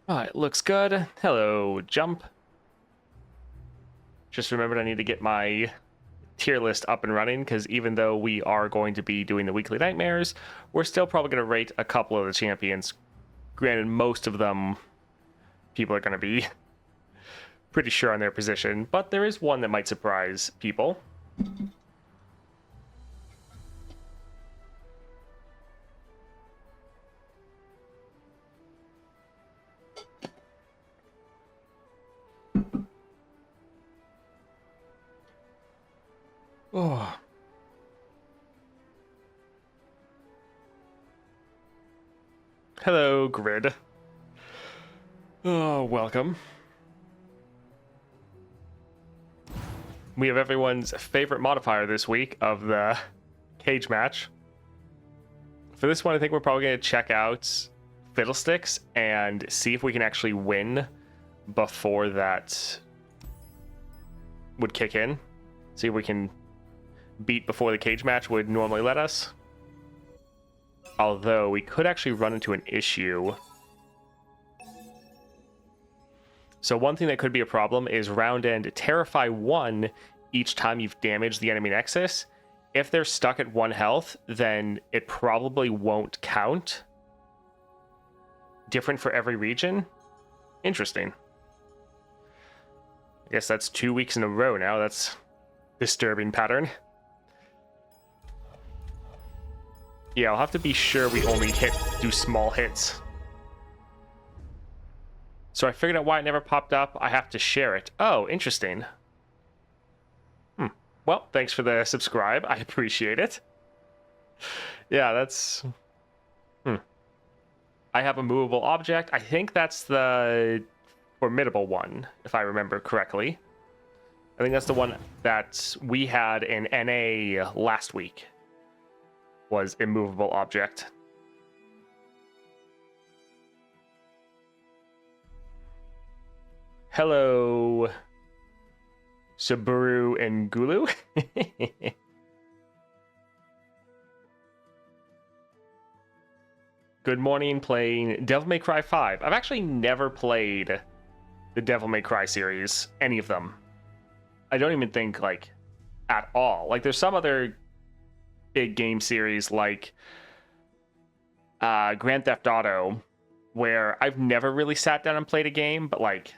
Alright, looks good. Hello, Jump. Just remembered I need to get my tier list up and running, because even though we are going to be doing the weekly nightmares, we're still probably going to rate a couple of the champions. Granted, most of them people are going to be pretty sure on their position, but there is one that might surprise people. Oh. Hello, Grid. Oh, welcome. We have everyone's favorite modifier this week of the cage match. For this one, I think we're probably going to check out Fiddlesticks and see if we can actually win before that would kick in. See if we can beat before the cage match would normally let us. Although we could actually run into an issue. So one thing that could be a problem is round end Terrify 1 each time you've damaged the enemy nexus. If they're stuck at 1 health, then it probably won't count. Different for every region. Interesting. I guess that's 2 weeks in a row now. That's disturbing pattern. Yeah, I'll have to be sure we only do small hits. So I figured out why it never popped up. I have to share it. Oh, interesting. Well, thanks for the subscribe. I appreciate it. Yeah, that's... I have a movable object. I think that's the formidable one, if I remember correctly. I think that's the one that we had in NA last week. Was immovable object. Hello, Saburu and Gulu. Good morning, playing Devil May Cry 5. I've actually never played the Devil May Cry series, any of them. I don't even think, like, at all. Like, there's some other big game series like Grand Theft Auto where I've never really sat down and played a game, but like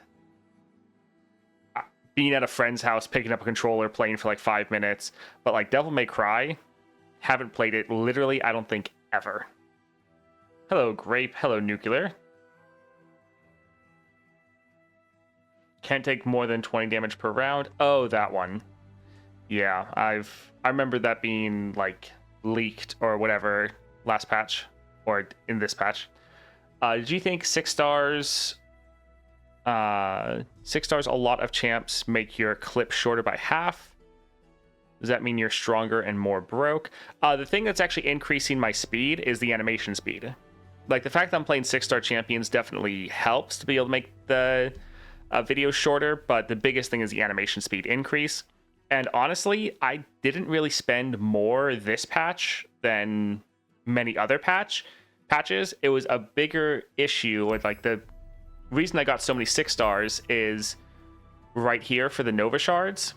being at a friend's house, picking up a controller, playing for like 5 minutes. But like Devil May Cry, haven't played it literally, I don't think, ever. Hello, Grape. Hello, Nuclear. Can't take more than 20 damage per round. Oh, that one. Yeah, I remember that being like leaked or whatever last patch or in this patch. Did you think 6 stars? 6 stars, a lot of champs make your clip shorter by half. Does that mean you're stronger and more broke? The thing that's actually increasing my speed is the animation speed. Like the fact that I'm playing 6-star champions definitely helps to be able to make the video shorter, but the biggest thing is the animation speed increase. And honestly, I didn't really spend more this patch than many other patches. It was a bigger issue with like the reason I got so many 6 stars is right here for the Nova Shards.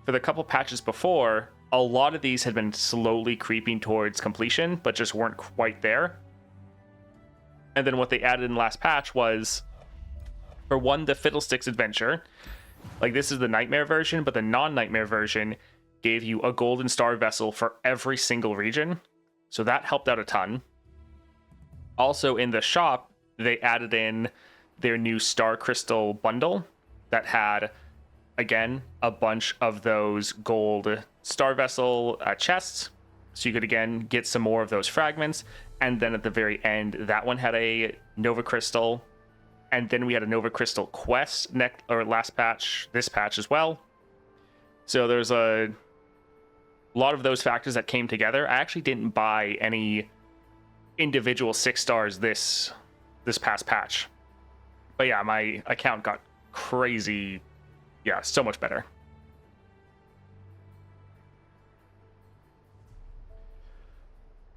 For the couple patches before, a lot of these had been slowly creeping towards completion, but just weren't quite there. And then what they added in the last patch was, for one, the Fiddlesticks adventure. Like, this is the Nightmare version, but the non-Nightmare version gave you a golden star vessel for every single region. So that helped out a ton. Also, in the shop, they added in their new Star Crystal bundle that had, again, a bunch of those gold star vessel chests. So you could, again, get some more of those fragments. And then at the very end, that one had a Nova Crystal. And then we had a Nova Crystal quest last patch, this patch as well. So there's a lot of those factors that came together. I actually didn't buy any individual 6 stars this past patch. But yeah, my account got crazy. Yeah, so much better.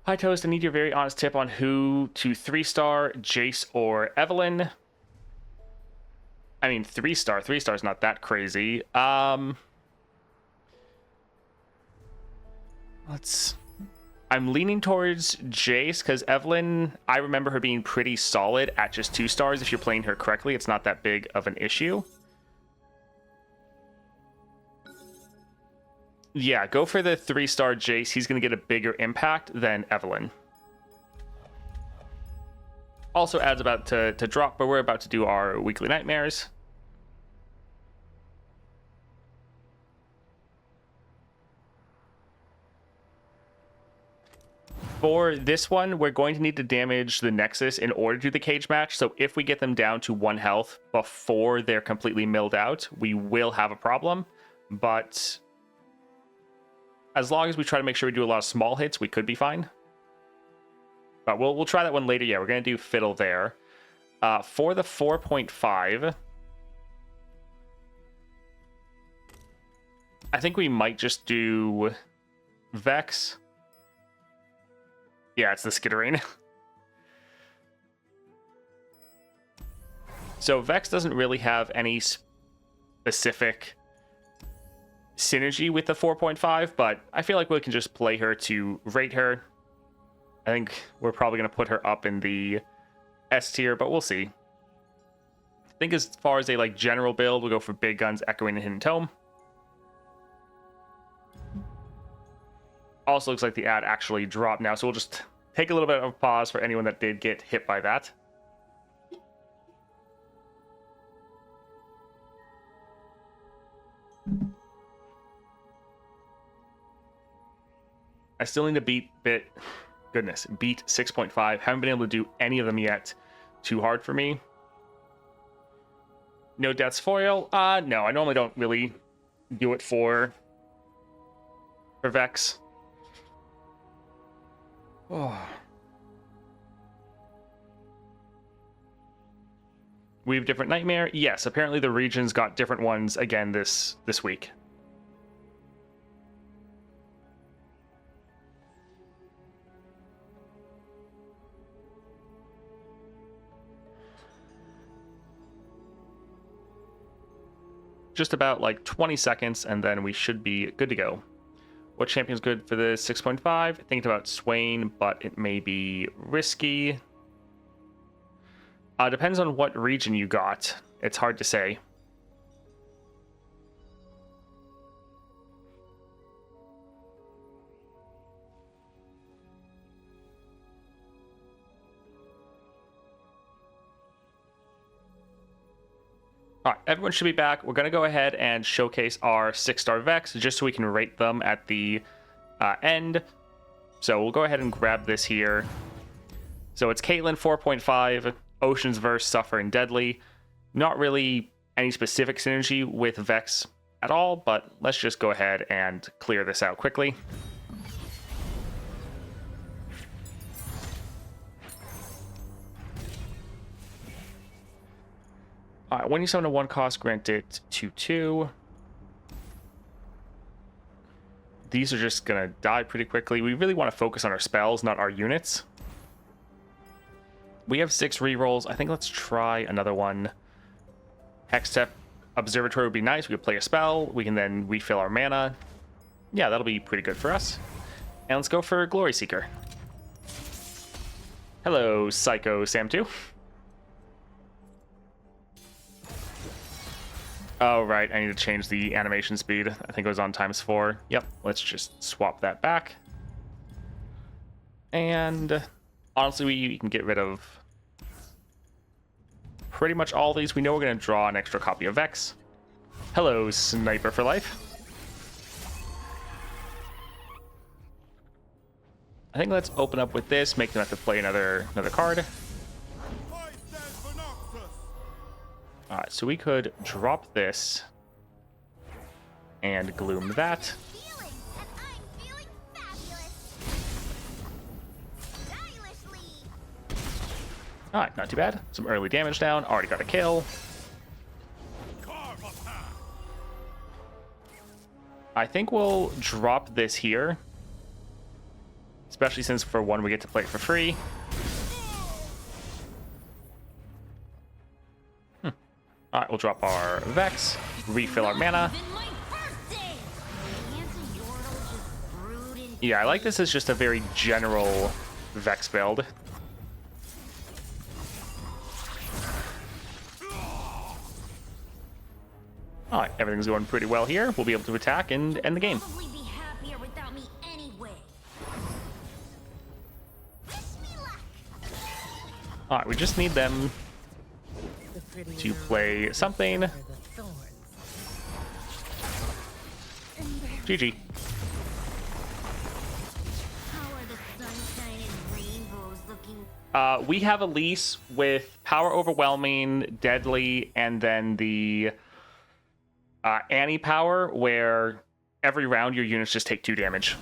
Hi Toast, I need your very honest tip on who to 3-star, Jace or Evelyn. I mean, 3-star. 3-star's not that crazy. I'm leaning towards Jace because Evelyn, I remember her being pretty solid at just 2 stars. If you're playing her correctly, it's not that big of an issue. Yeah, go for the 3-star Jace. He's going to get a bigger impact than Evelyn. Also adds about to drop, but we're about to do our weekly nightmares. For this one, we're going to need to damage the Nexus in order to do the cage match. So if we get them down to 1 health before they're completely milled out, we will have a problem. But as long as we try to make sure we do a lot of small hits, we could be fine. But we'll try that one later. Yeah, we're going to do Fiddle there. For the 4.5, I think we might just do Vex. Yeah, it's the Skittering. So Vex doesn't really have any specific synergy with the 4.5, but I feel like we can just play her to rate her. I think we're probably going to put her up in the S tier, but we'll see. I think as far as a like general build, we'll go for Big Guns, Echoing, and Hidden Tome. Also looks like the ad actually dropped now, so we'll just take a little bit of a pause for anyone that did get hit by that. I still need to beat 6.5. Haven't been able to do any of them yet. Too hard for me. No Death's Foil? No, I normally don't really do it for Vex. Oh. We have different Nightmare. Yes, apparently the regions got different ones again this week. Just about like 20 seconds and then we should be good to go. What champion's good for the 6.5? Thinking about Swain, but it may be risky. Depends on what region you got. It's hard to say. All right, everyone should be back. We're going to go ahead and showcase our 6-star Vex just so we can rate them at the end. So we'll go ahead and grab this here. So it's Caitlyn 4.5, Ocean's Verse, Suffer, and Deadly. Not really any specific synergy with Vex at all, but let's just go ahead and clear this out quickly. All right, when you summon a 1 cost, grant it 2/2. These are just going to die pretty quickly. We really want to focus on our spells, not our units. We have 6 rerolls. I think let's try another one. Hextech Observatory would be nice. We could play a spell. We can then refill our mana. Yeah, that'll be pretty good for us. And let's go for Glory Seeker. Hello, Psycho Sam 2. Oh, right. I need to change the animation speed. I think it was on ×4. Yep. Let's just swap that back. And honestly, we can get rid of pretty much all these. We know we're going to draw an extra copy of Vex. Hello, Sniper for Life. I think let's open up with this, make them have to play another card. Alright, so we could drop this and gloom that. Alright, not too bad. Some early damage down. Already got a kill. I think we'll drop this here. Especially since for one we get to play it for free. All right, we'll drop our Vex, refill our mana. Yeah, I like this as just a very general Vex build. All right, everything's going pretty well here. We'll be able to attack and end the game. All right, we just need them to play something. GG. We have Elise with Power Overwhelming, Deadly, and then the Annie power, where every round your units just take 2 damage.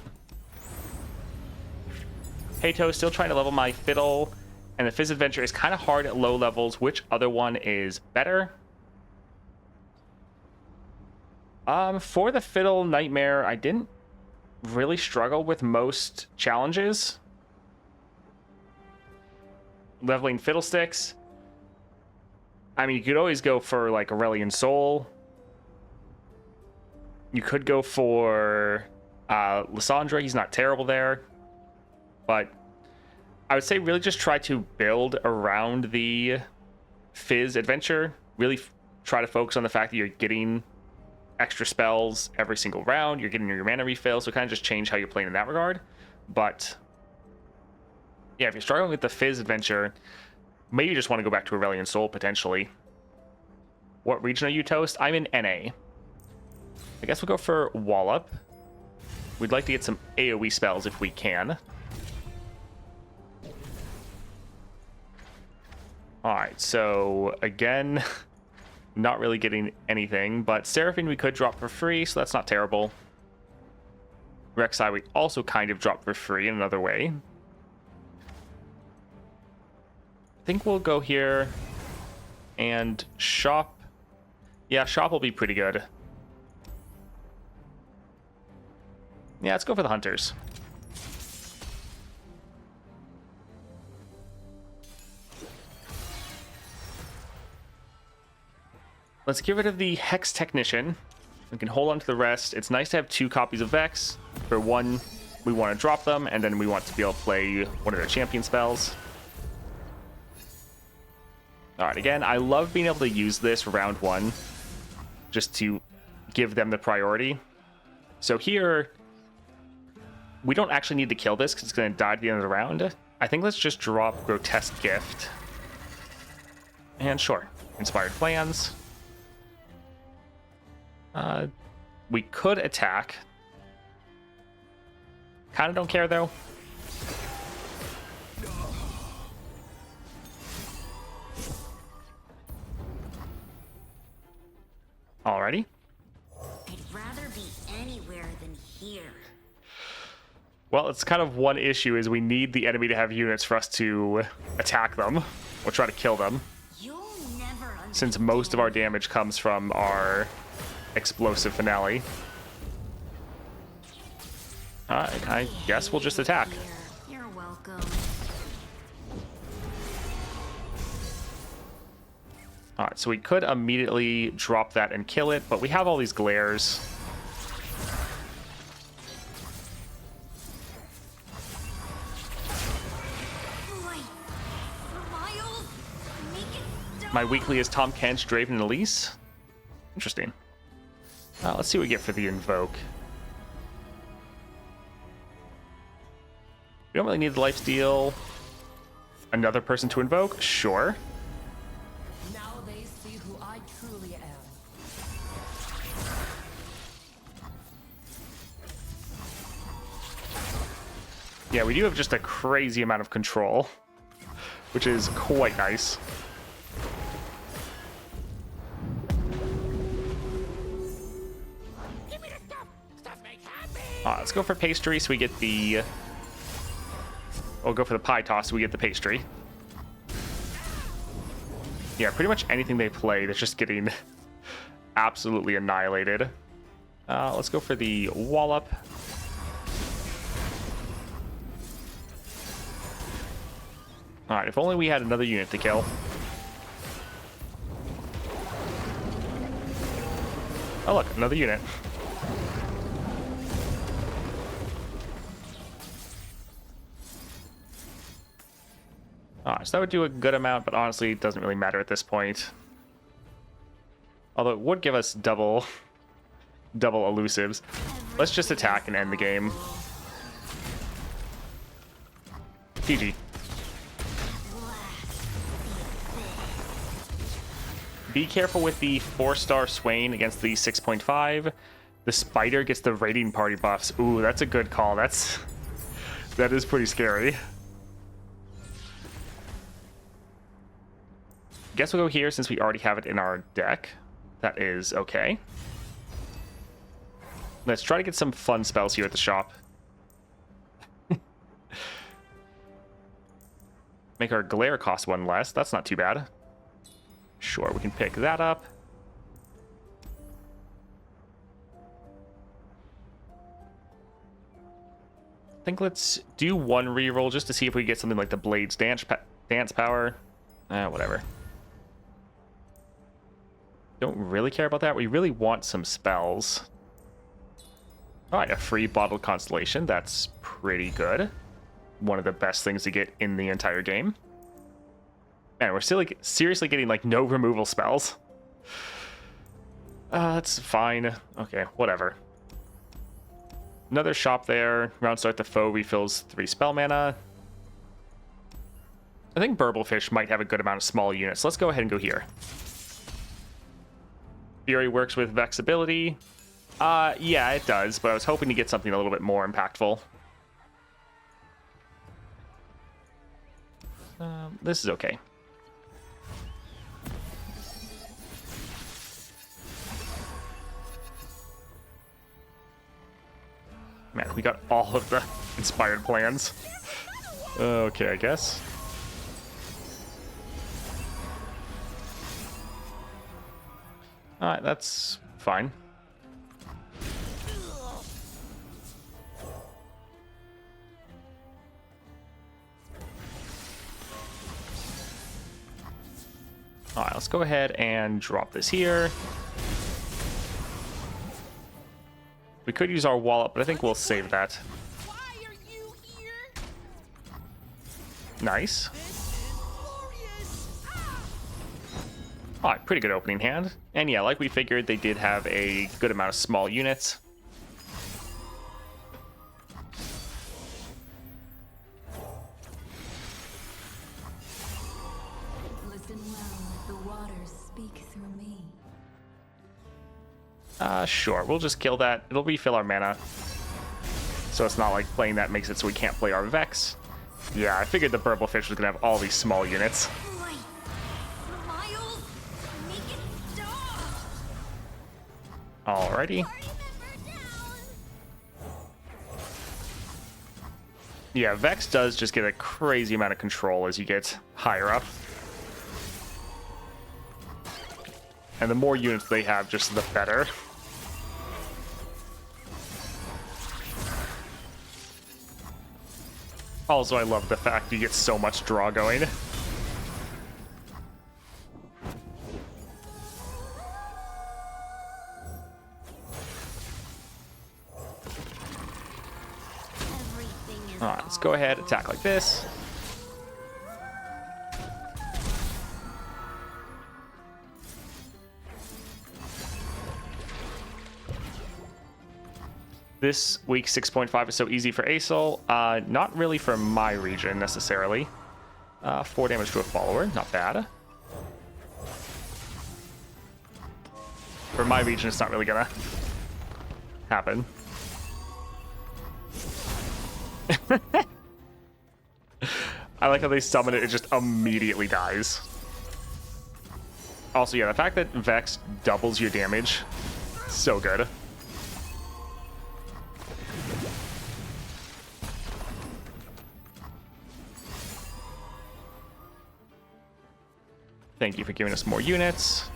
Hato still trying to level my Fiddle, and the Fizz Adventure is kind of hard at low levels. Which other one is better? For the Fiddle Nightmare, I didn't really struggle with most challenges. Leveling Fiddlesticks. I mean, you could always go for like Aurelian Soul. You could go for Lysandra. He's not terrible there. But I would say really just try to build around the Fizz Adventure. Really try to focus on the fact that you're getting extra spells every single round. You're getting your mana refill. So kind of just change how you're playing in that regard. But yeah, if you're struggling with the Fizz Adventure, maybe you just want to go back to Aurelian Soul potentially. What region are you, Toast? I'm in NA. I guess we'll go for Wallop. We'd like to get some AoE spells if we can. Alright, so again, not really getting anything, but Seraphine we could drop for free, so that's not terrible. Rek'Sai we also kind of drop for free in another way. I think we'll go here and shop. Yeah, shop will be pretty good. Yeah, let's go for the Hunters. Let's get rid of the Hex Technician. We can hold on to the rest. It's nice to have 2 copies of Vex. For one, we want to drop them, and then we want to be able to play one of their champion spells. Alright, again, I love being able to use this round 1 just to give them the priority. So here, we don't actually need to kill this because it's going to die at the end of the round. I think let's just drop Grotesque Gift. And sure, Inspired Plans. We could attack. Kind of don't care though. Alrighty. I'd rather be anywhere than here. Well, it's kind of one issue is we need the enemy to have units for us to attack them or try to kill them. You'll never Since most of our damage comes from our explosive finale. Alright, I guess we'll just attack. You're welcome. Alright, so we could immediately drop that and kill it, but we have all these glares. My weekly is Tom Kench, Draven, and Elise. Interesting. Let's see what we get for the Invoke. We don't really need the lifesteal. Another person to invoke? Sure. Now they see who I truly am. Yeah, we do have just a crazy amount of control, which is quite nice. Give me the stuff. Stuff makes happy. Let's go for pastry so we get the... We'll go for the pie toss so we get the pastry. Yeah, pretty much anything they play that's just getting absolutely annihilated. Let's go for the Wallop. Alright, if only we had another unit to kill. Oh, look, another unit. So that would do a good amount, but honestly, it doesn't really matter at this point. Although it would give us double elusives. Let's just attack and end the game. GG. Be careful with the 4-star Swain against the 6.5. The Spider gets the raiding party buffs. Ooh, that's a good call. That is pretty scary. Guess we'll go here since we already have it in our deck. That is okay. Let's try to get some fun spells here at the shop. Make our glare cost 1 less. That's not too bad. Sure, we can pick that up. I think let's do 1 reroll just to see if we get something like the Blade's dance power. Whatever. Don't really care about that. We really want some spells. Alright, a free bottled constellation. That's pretty good. One of the best things to get in the entire game. Man, we're still like seriously getting like no removal spells. That's fine. Okay, whatever. Another shop there. Round start the foe refills 3 spell mana. I think Burblefish might have a good amount of small units. Let's go ahead and go here. Fury works with Vex ability. Yeah, it does, but I was hoping to get something a little bit more impactful. This is okay. Man, we got all of the inspired plans. Okay, I guess. Alright, that's fine. Alright, let's go ahead and drop this here. We could use our wallet, but I think we'll save that. Why are you here? Nice. This is glorious. Alright, pretty good opening hand. And yeah, like we figured, they did have a good amount of small units. Listen well, the waters speak through me. Sure, we'll just kill that. It'll refill our mana. So it's not like playing that makes it so we can't play our Vex. Yeah, I figured the Burblefish was gonna have all these small units. Boy, Miles, make it stop. Alrighty. Party member down. Yeah, Vex does just get a crazy amount of control as you get higher up. And the more units they have, just the better. Also, I love the fact you get so much draw going. Everything is Alright, let's go ahead, attack like this. This week 6.5 is so easy for Aesol. Not really for my region necessarily. 4 damage to a follower, not bad. For my region, it's not really gonna happen. I like how they summon it, it just immediately dies. Also, yeah, the fact that Vex doubles your damage, so good. Thank you for giving us more units.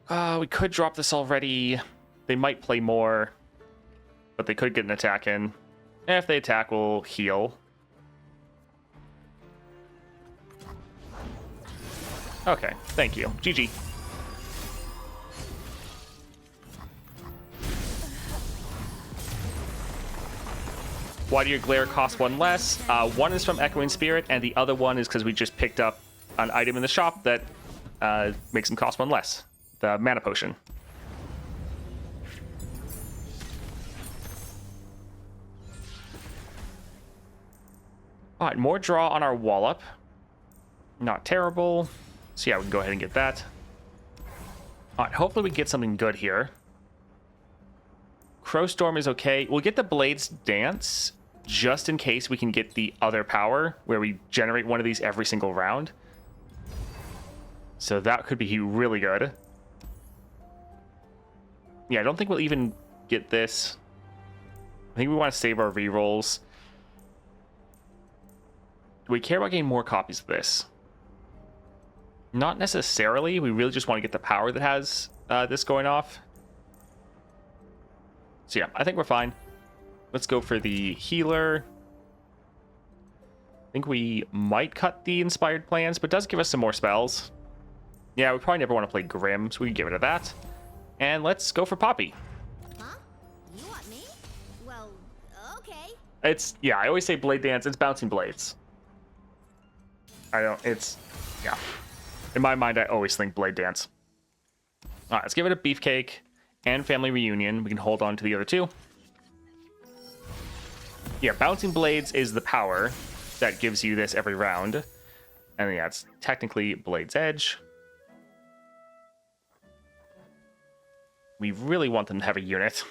We could drop this already. They might play more, but they could get an attack in. And if they attack, we'll heal. Okay, thank you. GG. Why do your glare cost 1 less? One is from Echoing Spirit, and the other one is because we just picked up an item in the shop that makes them cost 1 less. The mana potion. All right, more draw on our Wallop. Not terrible. So yeah, we can go ahead and get that. All right, hopefully we get something good here. Crowstorm is okay. We'll get the Blades Dance just in case we can get the other power where we generate one of these every single round. So that could be really good. Yeah, I don't think we'll even get this. I think we want to save our rerolls. Do we care about getting more copies of this? Not necessarily. We really just want to get the power that has this going off. So yeah, I think we're fine. Let's go for the healer. I think we might cut the inspired plans, but it does give us some more spells. Yeah, we probably never want to play Grim, so we can get rid of that. And let's go for Poppy. Huh? You want me? Well, okay. It's, yeah, I always say Blade Dance. It's Bouncing Blades. Yeah. In my mind, I always think Blade Dance. All right, let's give it a Beefcake and Family Reunion. We can hold on to the other two. Yeah, Bouncing Blades is the power that gives you this every round. And yeah, it's technically Blade's Edge. We really want them to have a unit.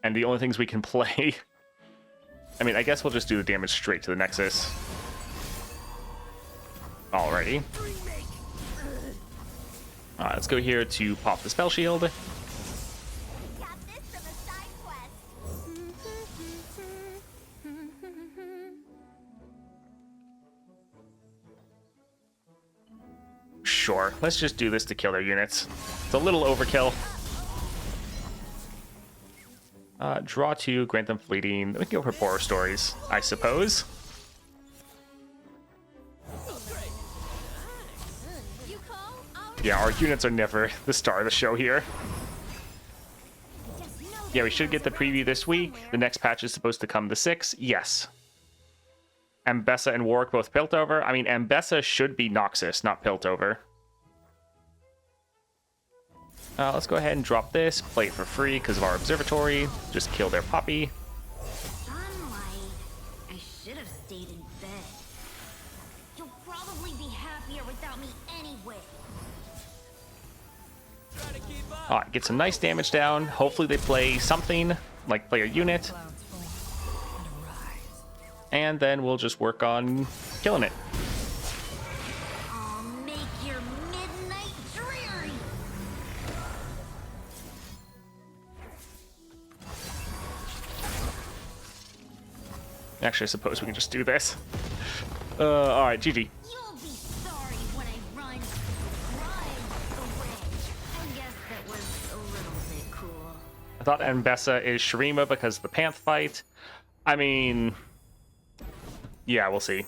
And the only things we can play... I mean, I guess we'll just do the damage straight to the Nexus. Alrighty. Alright, let's go here to pop the Spell Shield. Got this from a side quest. Sure, let's just do this to kill their units. It's a little overkill. Draw 2, grant them fleeting. We can go for horror stories, I suppose. Yeah, our units are never the star of the show here. Yeah, we should get the preview this week. The next patch is supposed to come the 6th. Yes. Ambessa and Warwick both Piltover. I mean, Ambessa should be Noxus, not Piltover. Let's go ahead and drop this. Play it for free because of our observatory. Just kill their Poppy. Sunlight. I should have stayed in bed. You'll probably be happier without me anyway. Alright, get some nice damage down. Hopefully they play something, like play a unit. And then we'll just work on killing it. I'll make your midnight dreary. Actually, I suppose we can just do this. Alright, GG. You'll be sorry when I run away. I guess that was a little bit cool. I thought Ambessa is Shurima because of the Panth fight. I mean... yeah, we'll see.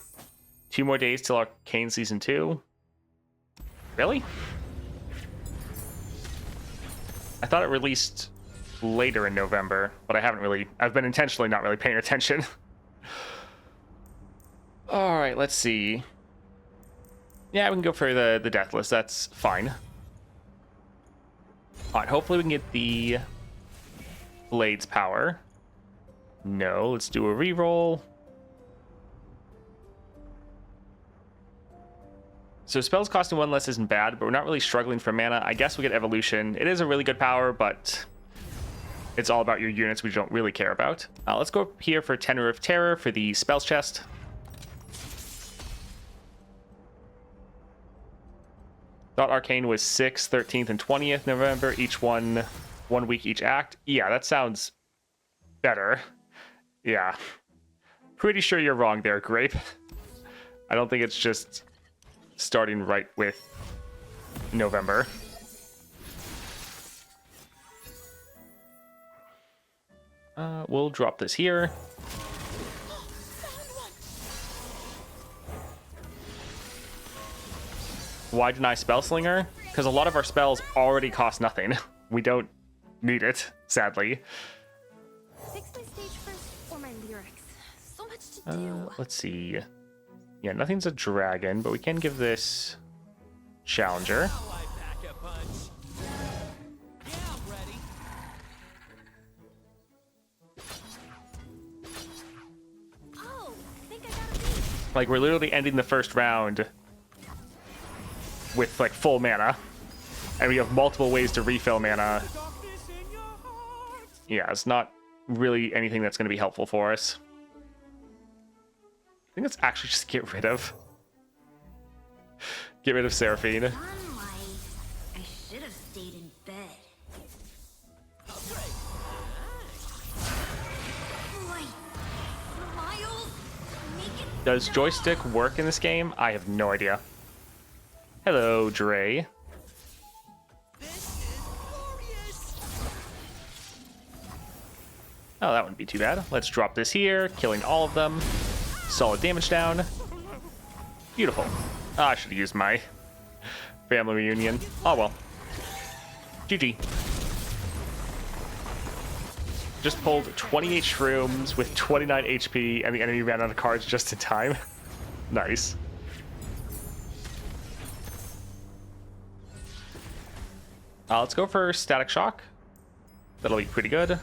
2 more days till Arcane Season 2. Really? I thought it released later in November, but I've been intentionally not really paying attention. Alright, let's see. Yeah, we can go for the Deathless, that's fine. Alright, hopefully we can get the Blade's power. No, let's do a reroll. So spells costing 1 less isn't bad, but we're not really struggling for mana. I guess we get Evolution. It is a really good power, but it's all about your units we don't really care about. Let's go here for Tenor of Terror for the spells chest. Thought Arcane was 6th, 13th, and 20th November, each one week each act. Yeah, that sounds better. Yeah. Pretty sure you're wrong there, Grape. I don't think it's just starting right with November. We'll drop this here. Why deny Spellslinger? Because a lot of our spells already cost nothing. We don't need it, sadly. Fix my stage first or my lyrics. So much to do. Let's see. Yeah, nothing's a dragon, but we can give this challenger. Now I pack a punch. Yeah, I'm ready. Oh, I think I got a beat. Like, we're literally ending the first round with, like, full mana. And we have multiple ways to refill mana. Darkness in your heart. Yeah, it's not really anything that's going to be helpful for us. I think let's actually just get rid of Seraphine. Sunlight. I should have stayed in bed. Light. Smiles. Make it Does stop. joystick work in this game? I have no idea. Hello, Dre. This is glorious. Oh, that wouldn't be too bad. Let's drop this here, killing all of them. Solid damage down. Beautiful. Ah, I should have used my family reunion. Oh well. GG. Just pulled 28 shrooms with 29 HP, and the enemy ran out of cards just in time. Nice. Let's go for Static Shock. That'll be pretty good.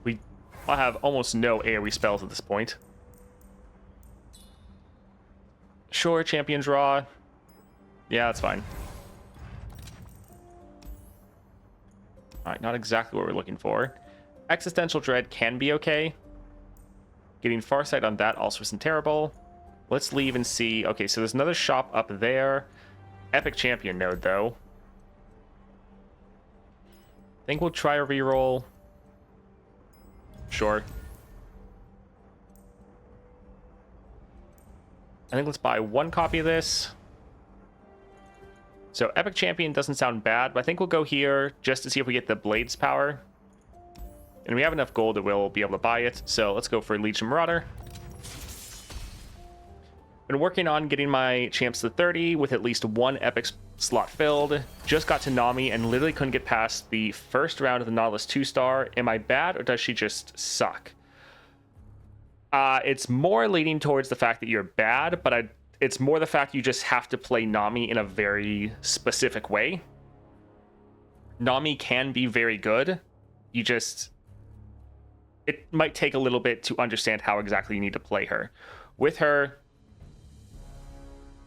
I have almost no AoE spells at this point. Sure, champion draw. Yeah, that's fine. Alright, not exactly what we're looking for. Existential Dread can be okay. Getting Farsight on that also isn't terrible. Let's leave and see. Okay, so there's another shop up there. Epic Champion node, though. I think we'll try a reroll. Sure. I think let's buy one copy of this. So Epic Champion doesn't sound bad, but I think we'll go here just to see if we get the Blade's power. And we have enough gold that we'll be able to buy it. So let's go for Legion Marauder. Been working on getting my champs to 30 with at least one epic slot filled. Just got to Nami and literally couldn't get past the first round of the Nautilus 2-star. Am I bad or does she just suck? It's more leaning towards the fact that you're bad, but it's more the fact you just have to play Nami in a very specific way. Nami can be very good. It might take a little bit to understand how exactly you need to play her. With her,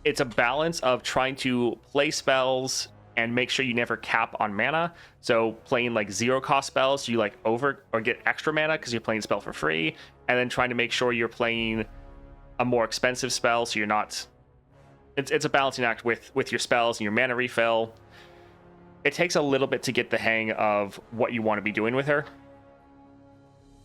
it's a balance of trying to play spells and make sure you never cap on mana. So playing like 0-cost spells, so you like over or get extra mana because you're playing spell for free, and then trying to make sure you're playing a more expensive spell so you're not. It's a balancing act with your spells and your mana refill. It takes a little bit to get the hang of what you want to be doing with her.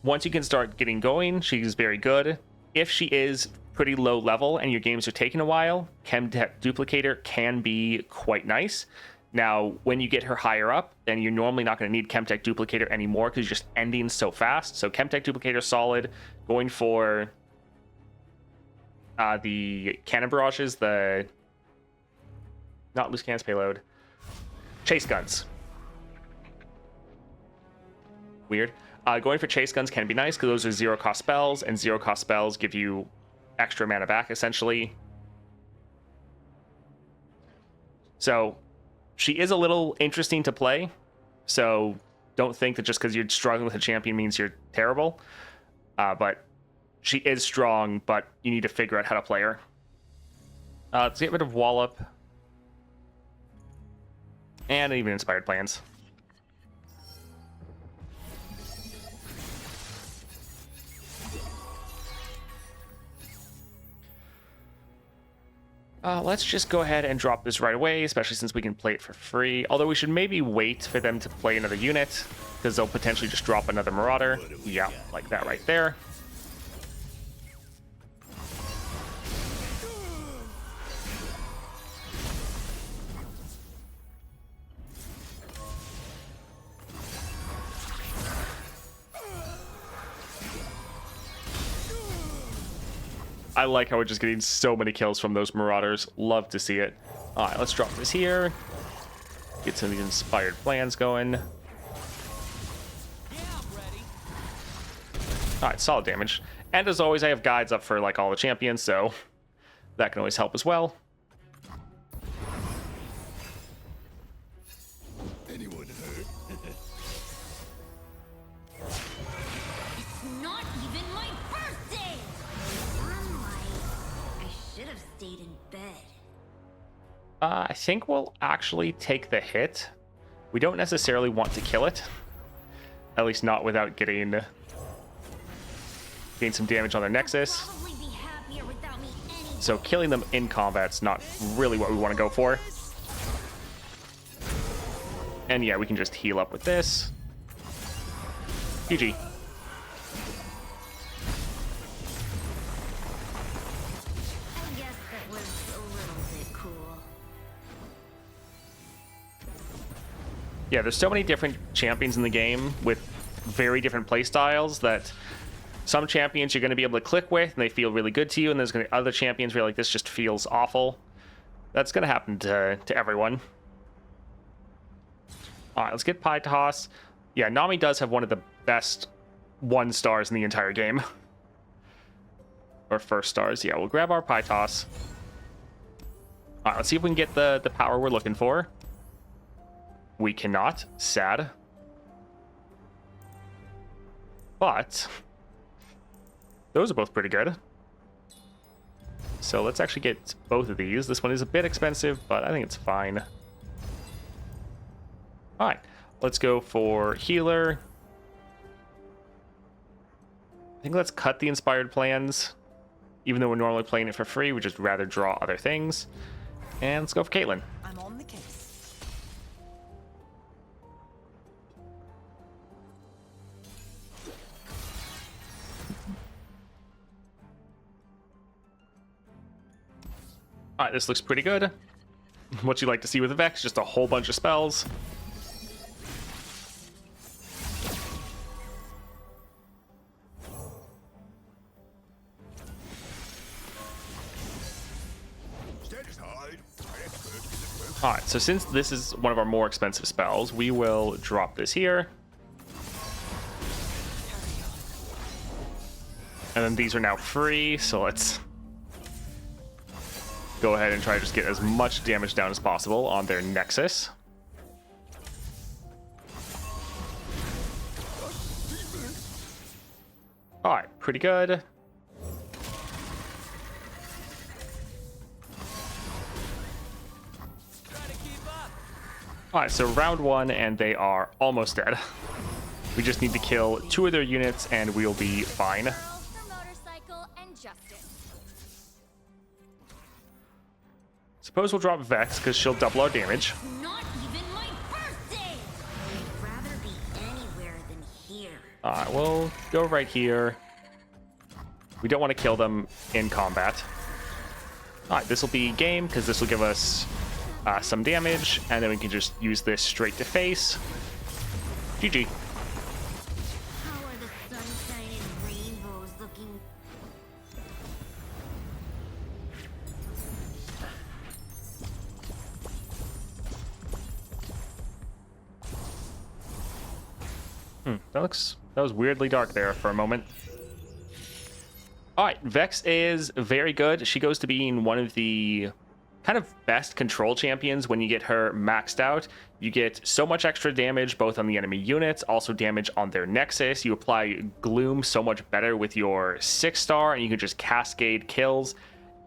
Once you can start getting going, she's very good. If she is pretty low level and your games are taking a while, Chemtech Duplicator can be quite nice. Now, when you get her higher up, then you're normally not going to need Chemtech Duplicator anymore because you're just ending so fast. So Chemtech Duplicator solid. Going for the Cannon Barrages, not Loose Cannons Payload, Chase Guns. Weird. Going for Chase Guns can be nice because those are 0-cost spells, and 0-cost spells give you extra mana back, essentially. So she is a little interesting to play, so don't think that just because you're struggling with a champion means you're terrible. But she is strong, but you need to figure out how to play her. Let's get rid of Wallop. And even Inspired Plans. Let's just go ahead and drop this right away, especially since we can play it for free. Although we should maybe wait for them to play another unit, because they'll potentially just drop another Marauder. Yeah, like that right there. I like how we're just getting so many kills from those Marauders. Love to see it. All right, let's drop this here. Get some of these Inspired Plans going. Alright, solid damage. And as always, I have guides up for like all the champions, so that can always help as well. Anyone hurt? It's not even my birthday! Sunlight. I should have stayed in bed. I think we'll actually take the hit. We don't necessarily want to kill it. At least not without getting some damage on their Nexus. Probably be happier without me anyway. So killing them in combat's not really what we want to go for. And yeah, we can just heal up with this. GG. I guess that was a little bit cool. Yeah, there's so many different champions in the game with very different playstyles that some champions you're going to be able to click with and they feel really good to you, and there's going to be other champions where like this just feels awful. That's going to happen to everyone. All right, let's get Pie Toss. Yeah, Nami does have one of the best 1 stars in the entire game. Or first stars. Yeah, we'll grab our Pie Toss. All right, let's see if we can get the power we're looking for. We cannot. Sad. But those are both pretty good. So let's actually get both of these. This one is a bit expensive, but I think it's fine. All right, let's go for healer. I think let's cut the inspired plans. Even though we're normally playing it for free, we'd just rather draw other things. And let's go for Caitlyn. I'm on the case. All right, this looks pretty good. What you like to see with Vex, just a whole bunch of spells. All right, so since this is one of our more expensive spells, we will drop this here. And then these are now free, so let's go ahead and try to just get as much damage down as possible on their Nexus. All right, pretty good. All right, so round 1, and they are almost dead. We just need to kill 2 of their units, and we'll be fine. Girls for motorcycle and justice. Suppose we'll drop Vex, because she'll double our damage. Not even my birthday! I'd rather be anywhere than here. All right, we'll go right here. We don't want to kill them in combat. All right, this will be game, because this will give us some damage, and then we can just use this straight to face. GG. How are the sunshine and rainbows looking? That was weirdly dark there for a moment. All right, Vex is very good. She goes to being one of the kind of best control champions when you get her maxed out. You get so much extra damage both on the enemy units, also damage on their Nexus. You apply Gloom so much better with your 6-star, and you can just cascade kills.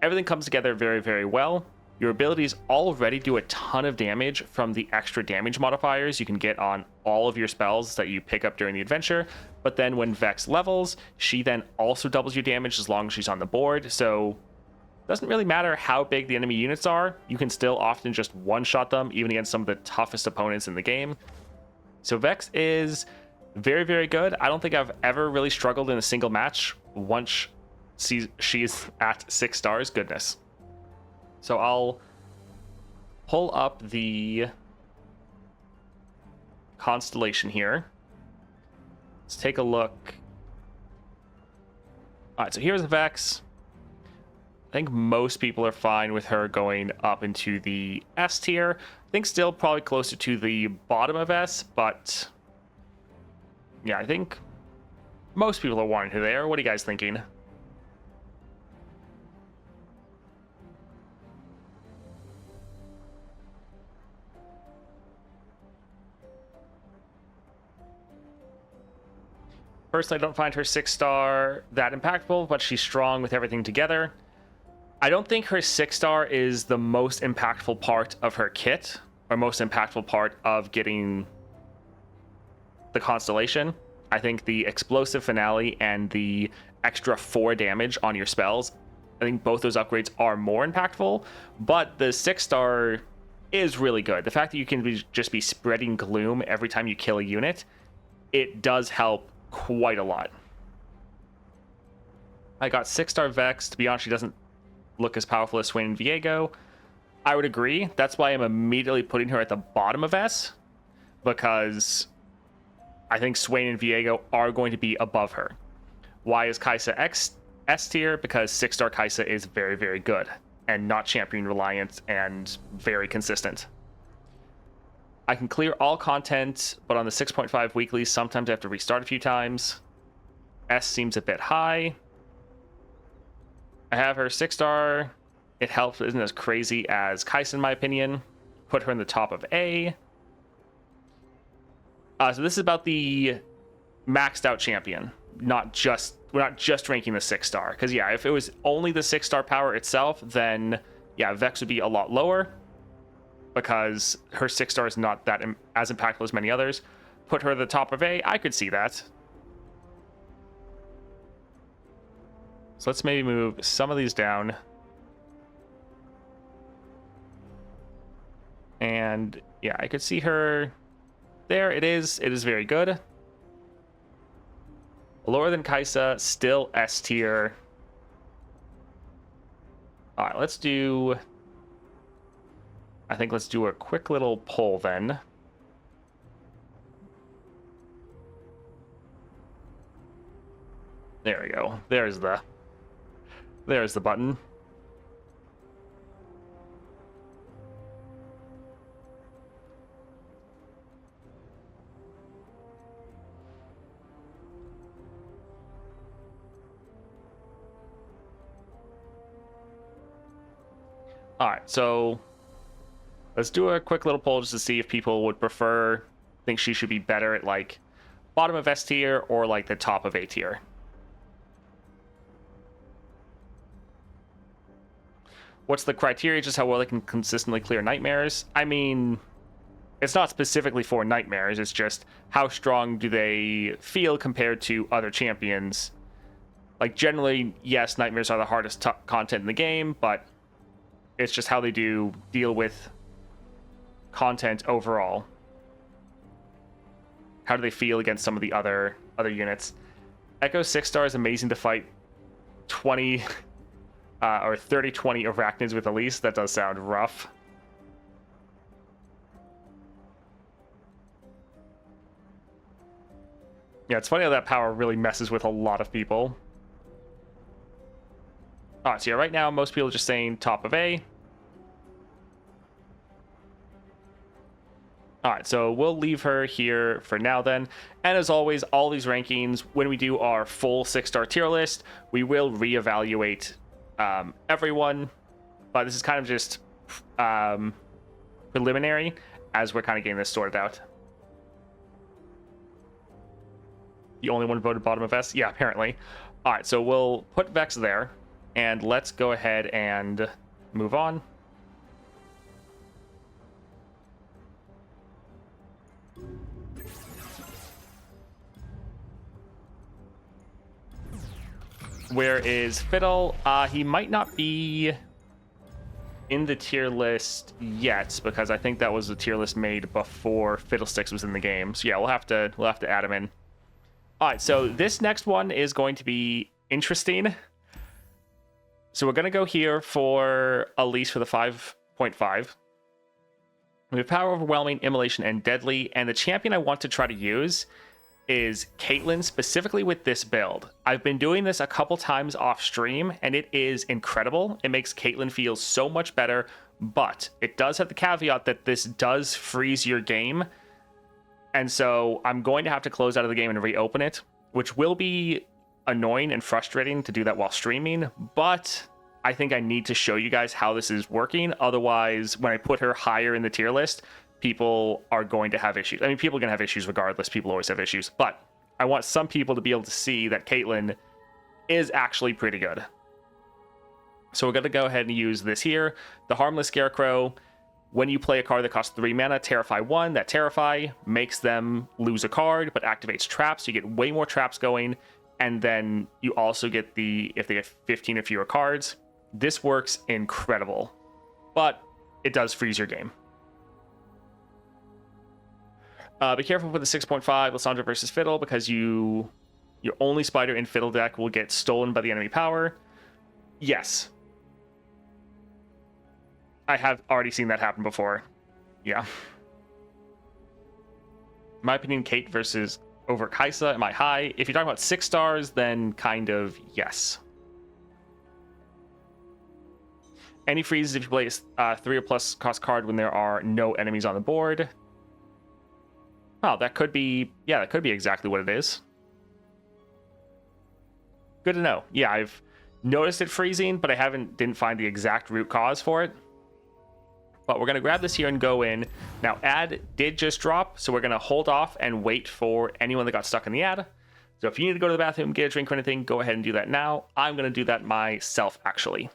Everything comes together very, very well. Your abilities already do a ton of damage from the extra damage modifiers you can get on all of your spells that you pick up during the adventure. But then when Vex levels, she then also doubles your damage as long as she's on the board. So doesn't really matter how big the enemy units are. You can still often just one-shot them, even against some of the toughest opponents in the game. So Vex is very, very good. I don't think I've ever really struggled in a single match once she's at 6 stars. Goodness. So I'll pull up the constellation here. Let's take a look. All right, so here's Vex. I think most people are fine with her going up into the S tier. I think still probably closer to the bottom of S, but yeah, I think Most people are wanting her there. What are you guys thinking? Personally, I don't find her 6-star that impactful, but she's strong with everything together. I don't think her 6-star is the most impactful part of her kit, or most impactful part of getting the constellation. I think the explosive finale and the extra 4 damage on your spells, I think both those upgrades are more impactful, but the 6-star is really good. The fact that you can just be spreading gloom every time you kill a unit, it does help quite a lot. I got 6-star Vex. To be honest, she doesn't look as powerful as Swain and Viego. I would agree. That's why I'm immediately putting her at the bottom of S, because I think Swain and Viego are going to be above her. Why is Kai'Sa S tier? Because 6-star Kai'Sa is very, very good and not champion reliant and very consistent. I can clear all content, but on the 6.5 weekly, sometimes I have to restart a few times. S seems a bit high. I have her 6-star. It helps, isn't as crazy as Kai'Sa in my opinion. Put her in the top of A. So this is about the maxed out champion. We're not just ranking the 6-star. Because yeah, if it was only the 6-star power itself, then yeah, Vex would be a lot lower, because her 6-star is not that as impactful as many others. Put her at the top of A, I could see that. So let's maybe move some of these down. And yeah, I could see her there. It is very good. Lower than Kai'Sa, still S tier. All right, let's do a quick little poll then. There we go. There's the button. All right, so let's do a quick little poll just to see if people would think she should be better at like bottom of S tier or like the top of A tier. What's the criteria? Just how well they can consistently clear nightmares? I mean, it's not specifically for nightmares. It's just how strong do they feel compared to other champions. Like generally, yes, nightmares are the hardest content in the game, but it's just how they deal with content overall. How do they feel against some of the other units? Echo 6-star is amazing to fight 20 or 30-20 arachnids with Elise. That does sound rough. Yeah, it's funny how that power really messes with a lot of people. Alright, so yeah, right now most people are just saying top of A. Alright, so we'll leave her here for now then. And as always, all these rankings, when we do our full 6-star tier list, we will reevaluate everyone. But this is kind of just preliminary as we're kind of getting this sorted out. The only one voted bottom of S? Yeah, apparently. Alright, so we'll put Vex there. And let's go ahead and move on. Where is Fiddle? He might not be in the tier list yet, because I think that was a tier list made before Fiddlesticks was in the game. So yeah, we'll have to add him in. All right, so this next one is going to be interesting. So we're going to go here for Elise for the 5.5. We have Power, Overwhelming, Immolation, and Deadly. And the champion I want to try to use is Caitlyn, specifically with this build. I've been doing this a couple times off stream, and it is incredible. It makes Caitlyn feel so much better, but it does have the caveat that this does freeze your game. And so I'm going to have to close out of the game and reopen it. which will be annoying and frustrating to do that while streaming, but I think I need to show you guys how this is working. Otherwise, when I put her higher in the tier list, people are going to have issues. I mean, people are going to have issues regardless. People always have issues, but I want some people to be able to see that Caitlyn is actually pretty good. So we're going to go ahead and use this here. The Harmless Scarecrow. When you play a card that costs 3 mana, Terrify 1, that Terrify makes them lose a card, but activates traps. So you get way more traps going. And then you also get if they have 15 or fewer cards. This works incredible, but it does freeze your game. Be careful with the 6.5 Lysandra versus Fiddle, because your only spider in Fiddle deck will get stolen by the enemy power. Yes. I have already seen that happen before. Yeah. In my opinion, Cait versus over Kaisa, am I high? If you're talking about 6 stars, then kind of yes. Any freezes if you play a 3 or plus cost card when there are no enemies on the board. Oh, that could be, yeah, that could be exactly what it is. Good to know. Yeah, I've noticed it freezing, but I didn't find the exact root cause for it. But we're going to grab this here and go in. Now, ad did just drop, so we're going to hold off and wait for anyone that got stuck in the ad. So if you need to go to the bathroom, get a drink or anything, go ahead and do that now. I'm going to do that myself, actually.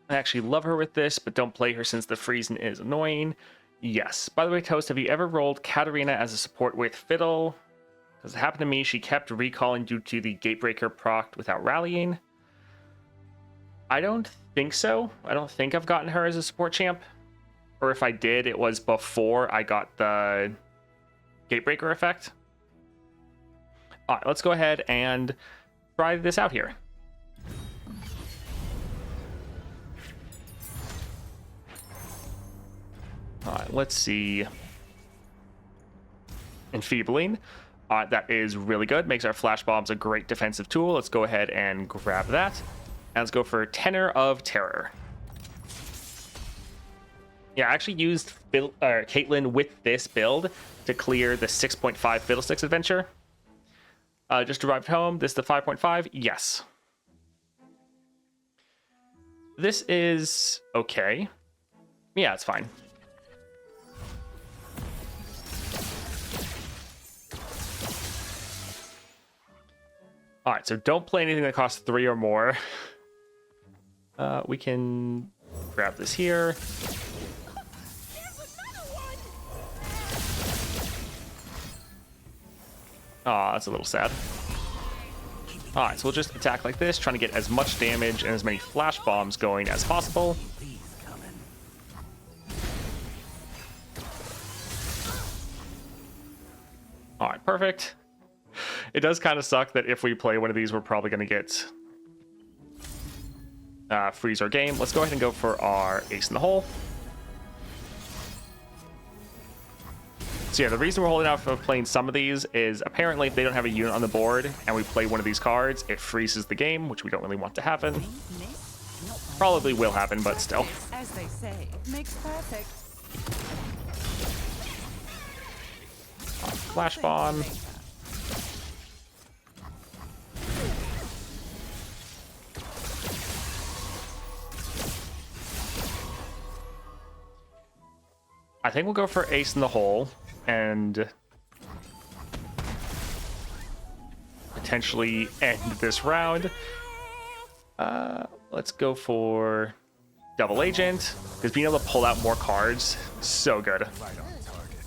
I actually love her with this, but don't play her since the freezing is annoying. Yes. By the way, Toast, have you ever rolled Katarina as a support with Fiddle? Because it happened to me. She kept recalling due to the Gatebreaker proc without rallying. I don't think so. I don't think I've gotten her as a support champ. Or if I did, it was before I got the Gatebreaker effect. All right, let's go ahead and try this out here. All right, let's see. Enfeebling. That is really good. Makes our flash bombs a great defensive tool. Let's go ahead and grab that. And let's go for Tenor of Terror. Yeah, I actually used Caitlyn with this build to clear the 6.5 Fiddlesticks adventure. Just arrived home. This is the 5.5. Yes. This is okay. Yeah, it's fine. All right, so don't play anything that costs 3 or more. We can grab this here. Aw, that's a little sad. All right, so we'll just attack like this, trying to get as much damage and as many flash bombs going as possible. All right, perfect. It does kind of suck that if we play one of these, we're probably going to get freeze our game. Let's go ahead and go for our ace in the hole. So yeah, the reason we're holding out for playing some of these is apparently if they don't have a unit on the board and we play one of these cards, it freezes the game, which we don't really want to happen. Probably will happen, but still. As they say, makes perfect. Flash bomb. I think we'll go for ace in the hole and potentially end this round. Let's go for double agent, because being able to pull out more cards, so good. Right on target.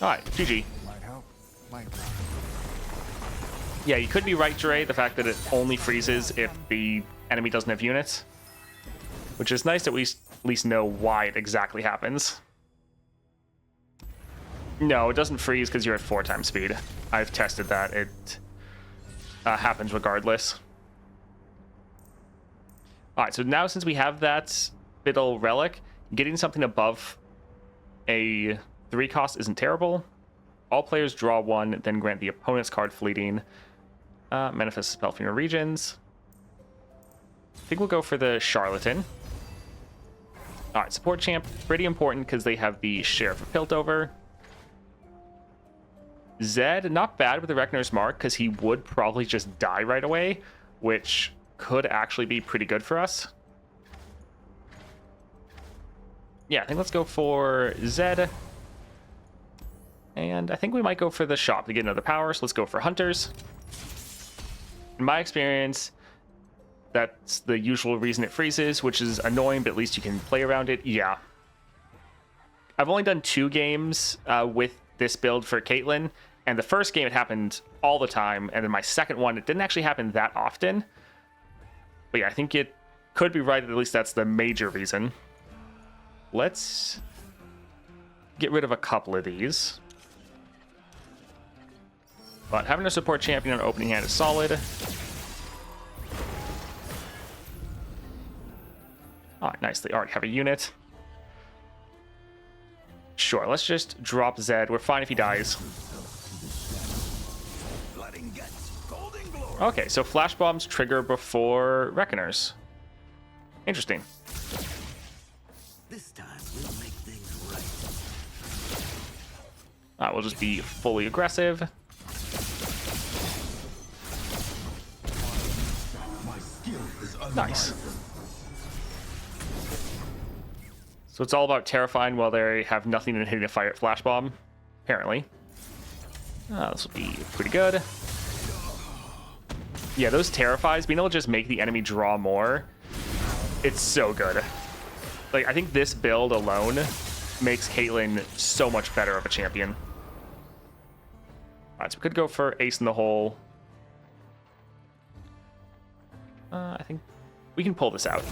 All right, GG. Might help. Might not. Yeah, you could be right, Dre, the fact that it only freezes if the enemy doesn't have units, which is nice that we at least know why it exactly happens. No, it doesn't freeze because you're at 4 times speed. I've tested that. It happens regardless. All right, so now since we have that Fiddle relic, getting something above a 3 cost isn't terrible. All players draw 1, then grant the opponent's card fleeting. Manifest spell from your regions. I think we'll go for the Charlatan. All right, support champ, pretty important because they have the Sheriff of Piltover. Zed, not bad with the Reckoner's Mark because he would probably just die right away, which could actually be pretty good for us. Yeah, I think let's go for Zed. And I think we might go for the shop to get another power, so let's go for Hunters. In my experience, that's the usual reason it freezes, which is annoying, but at least you can play around it. Yeah. I've only done 2 games with this build for Caitlyn, and the first game it happened all the time, and then my second one, it didn't actually happen that often. But yeah, I think it could be right, at least that's the major reason. Let's get rid of a couple of these. But having a support champion on opening hand is solid. Oh, nice. They already have a unit. Sure, let's just drop Zed. We're fine if he dies. Okay, so flash bombs trigger before Reckoners. Interesting. This time we'll make things right. Alright, we'll just be fully aggressive. Nice. So it's all about terrifying while they have nothing and hitting a fire flash bomb, apparently. This will be pretty good. Yeah, those terrifies, being able to just make the enemy draw more, it's so good. Like, I think this build alone makes Caitlyn so much better of a champion. Alright, so we could go for ace in the hole. I think we can pull this out.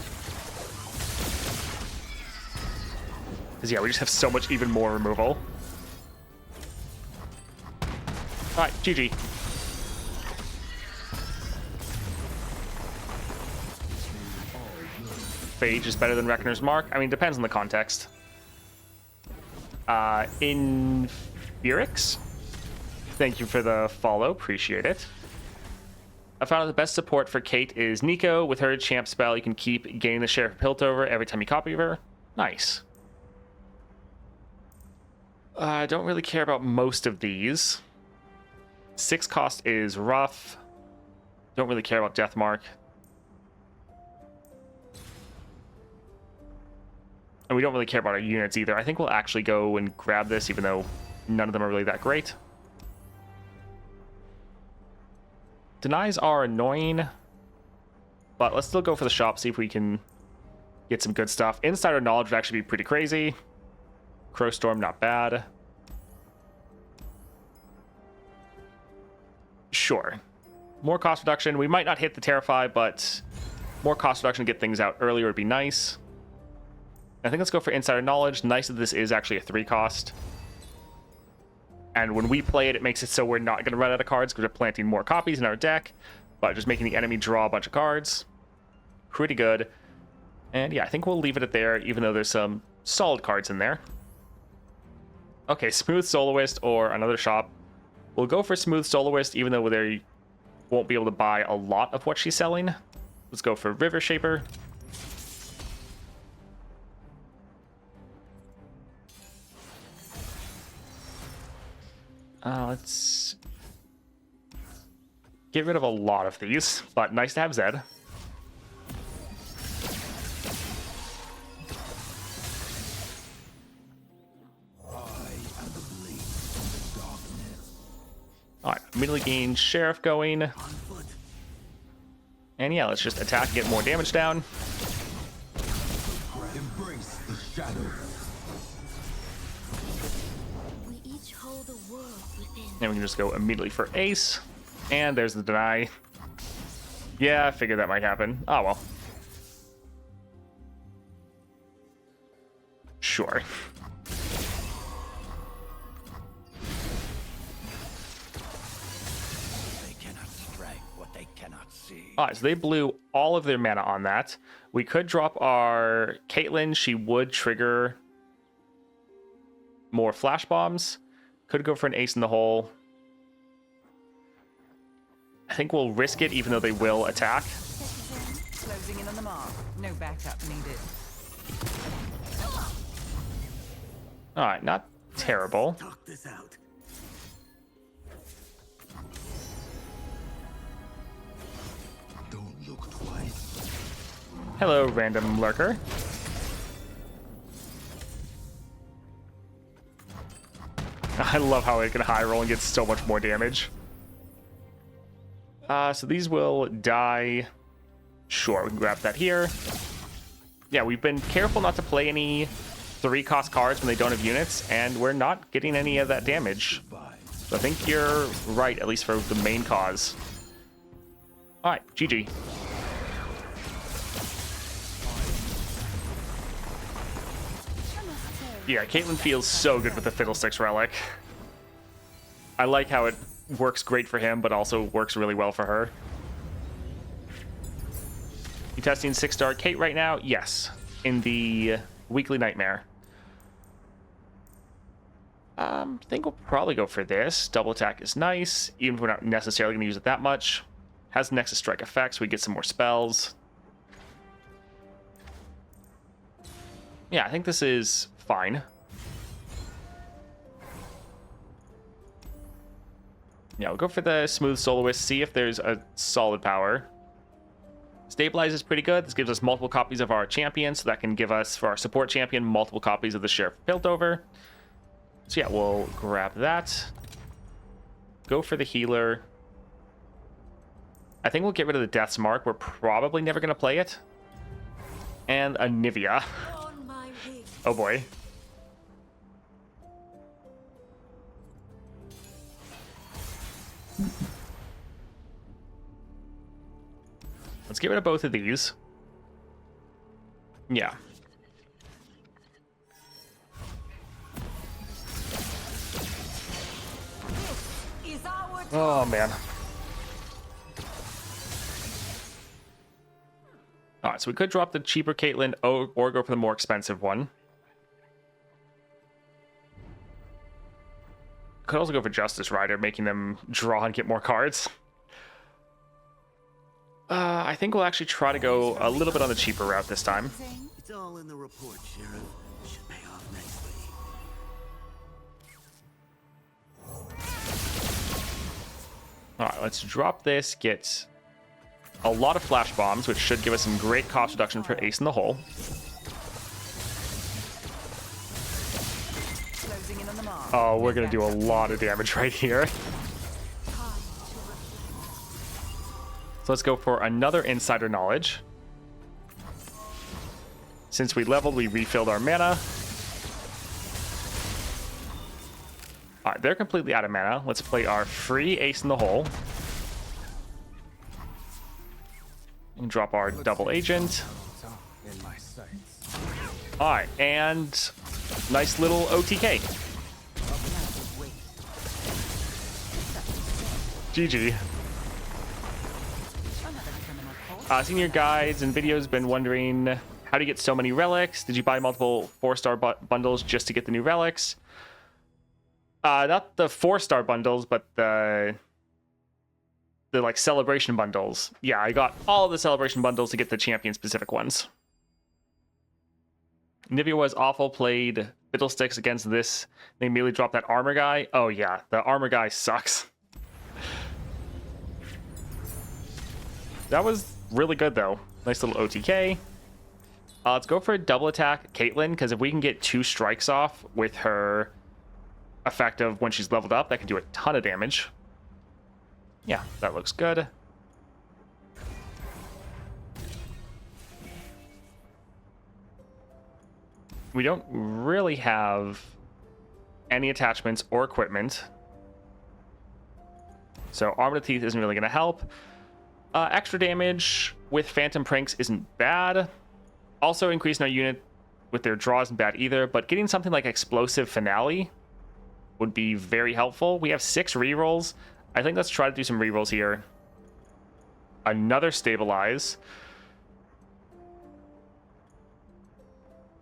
Because, yeah, we just have so much even more removal. Alright, GG. Phage is better than Reckoner's Mark. I mean, depends on the context. Infurix, thank you for the follow. Appreciate it. I found out the best support for Cait is Nico. With her champ spell, you can keep gaining the Sheriff of Piltover every time you copy her. Nice. I don't really care about most of these. 6 cost is rough. Don't really care about Deathmark. And we don't really care about our units either. I think we'll actually go and grab this, even though none of them are really that great. Denies are annoying, but let's still go for the shop, see if we can get some good stuff. Insider Knowledge would actually be pretty crazy. Crowstorm, not bad. Sure. More cost reduction. We might not hit the Terrify, but more cost reduction to get things out earlier would be nice. I think let's go for Insider Knowledge. Nice that this is actually a 3 cost. And when we play it, it makes it so we're not going to run out of cards because we're planting more copies in our deck, but just making the enemy draw a bunch of cards. Pretty good. And yeah, I think we'll leave it at there, even though there's some solid cards in there. Okay, Smooth Soloist or another shop. We'll go for Smooth Soloist, even though they won't be able to buy a lot of what she's selling. Let's go for River Shaper. Let's get rid of a lot of these, but nice to have Zed. Alright, immediately gain Sheriff going. And yeah, let's just attack and get more damage down. Embrace the shadow. We each hold a world within. And we can just go immediately for ace. And there's the deny. Yeah, I figured that might happen. Oh, well. Sure. They cannot strike what they cannot see. Alright, so they blew all of their mana on that. We could drop our Caitlyn. She would trigger more flash bombs. Could go for an ace in the hole. I think we'll risk it even though they will attack. Closing in on the mark. No backup needed. Alright, not terrible. Talk this out. Don't look twice. Hello, random lurker. I love how it can high roll and get so much more damage. So these will die. Sure, we can grab that here. Yeah, we've been careful not to play any 3-cost cards when they don't have units, and we're not getting any of that damage. So I think you're right, at least for the main cause. Alright, GG. Yeah, Caitlyn feels so good with the Fiddlesticks Relic. I like how it works great for him, but also works really well for her. You testing 6-star Cait right now? Yes. In the Weekly Nightmare. I think we'll probably go for this. Double attack is nice, even if we're not necessarily going to use it that much. Has Nexus Strike effects, so we get some more spells. Yeah, I think this is fine. Yeah, we'll go for the Smooth Soloist, see if there's a solid power. Stabilize is pretty good. This gives us multiple copies of our champion, so that can give us, for our support champion, multiple copies of the Sheriff Piltover. So yeah, we'll grab that. Go for the healer. I think we'll get rid of the Death's Mark. We're probably never going to play it. And a Nivea. On my wing. Oh boy. Let's get rid of both of these. Yeah. Is our Oh, man. Alright, so we could drop the cheaper Caitlyn or go for the more expensive one. Could also go for Justice Rider, making them draw and get more cards. I think we'll actually try to go a little bit on the cheaper route this time. It's all in the report, Sheriff. Should pay off nicely. Alright, let's drop this, get a lot of flash bombs, which should give us some great cost reduction for Ace in the Hole. Closing in on the mark. Oh, we're going to do a lot of damage right here. So let's go for another Insider Knowledge. Since we leveled, we refilled our mana. Alright, they're completely out of mana. Let's play our free Ace in the Hole. And drop our double agent. In my sights. Alright, and nice little OTK. GG. Seen your guides and videos, been wondering how to get so many relics. Did you buy multiple 4-star bundles just to get the new relics? Not the 4-star bundles, but the like celebration bundles. Yeah, I got all of the celebration bundles to get the champion specific ones. Nivea was awful, played Fiddlesticks against this. They immediately dropped that armor guy. Oh yeah, the armor guy sucks. That was really good though. Nice little OTK. Let's go for a double attack Caitlyn, because if we can get 2 strikes off with her effect of when she's leveled up, that can do a ton of damage. Yeah, that looks good. We don't really have any attachments or equipment. So Armor to Teeth isn't really going to help. Extra damage with Phantom Pranks isn't bad. Also increasing our unit with their draws isn't bad either. But getting something like Explosive Finale would be very helpful. We have 6 rerolls. I think let's try to do some rerolls here. Another Stabilize.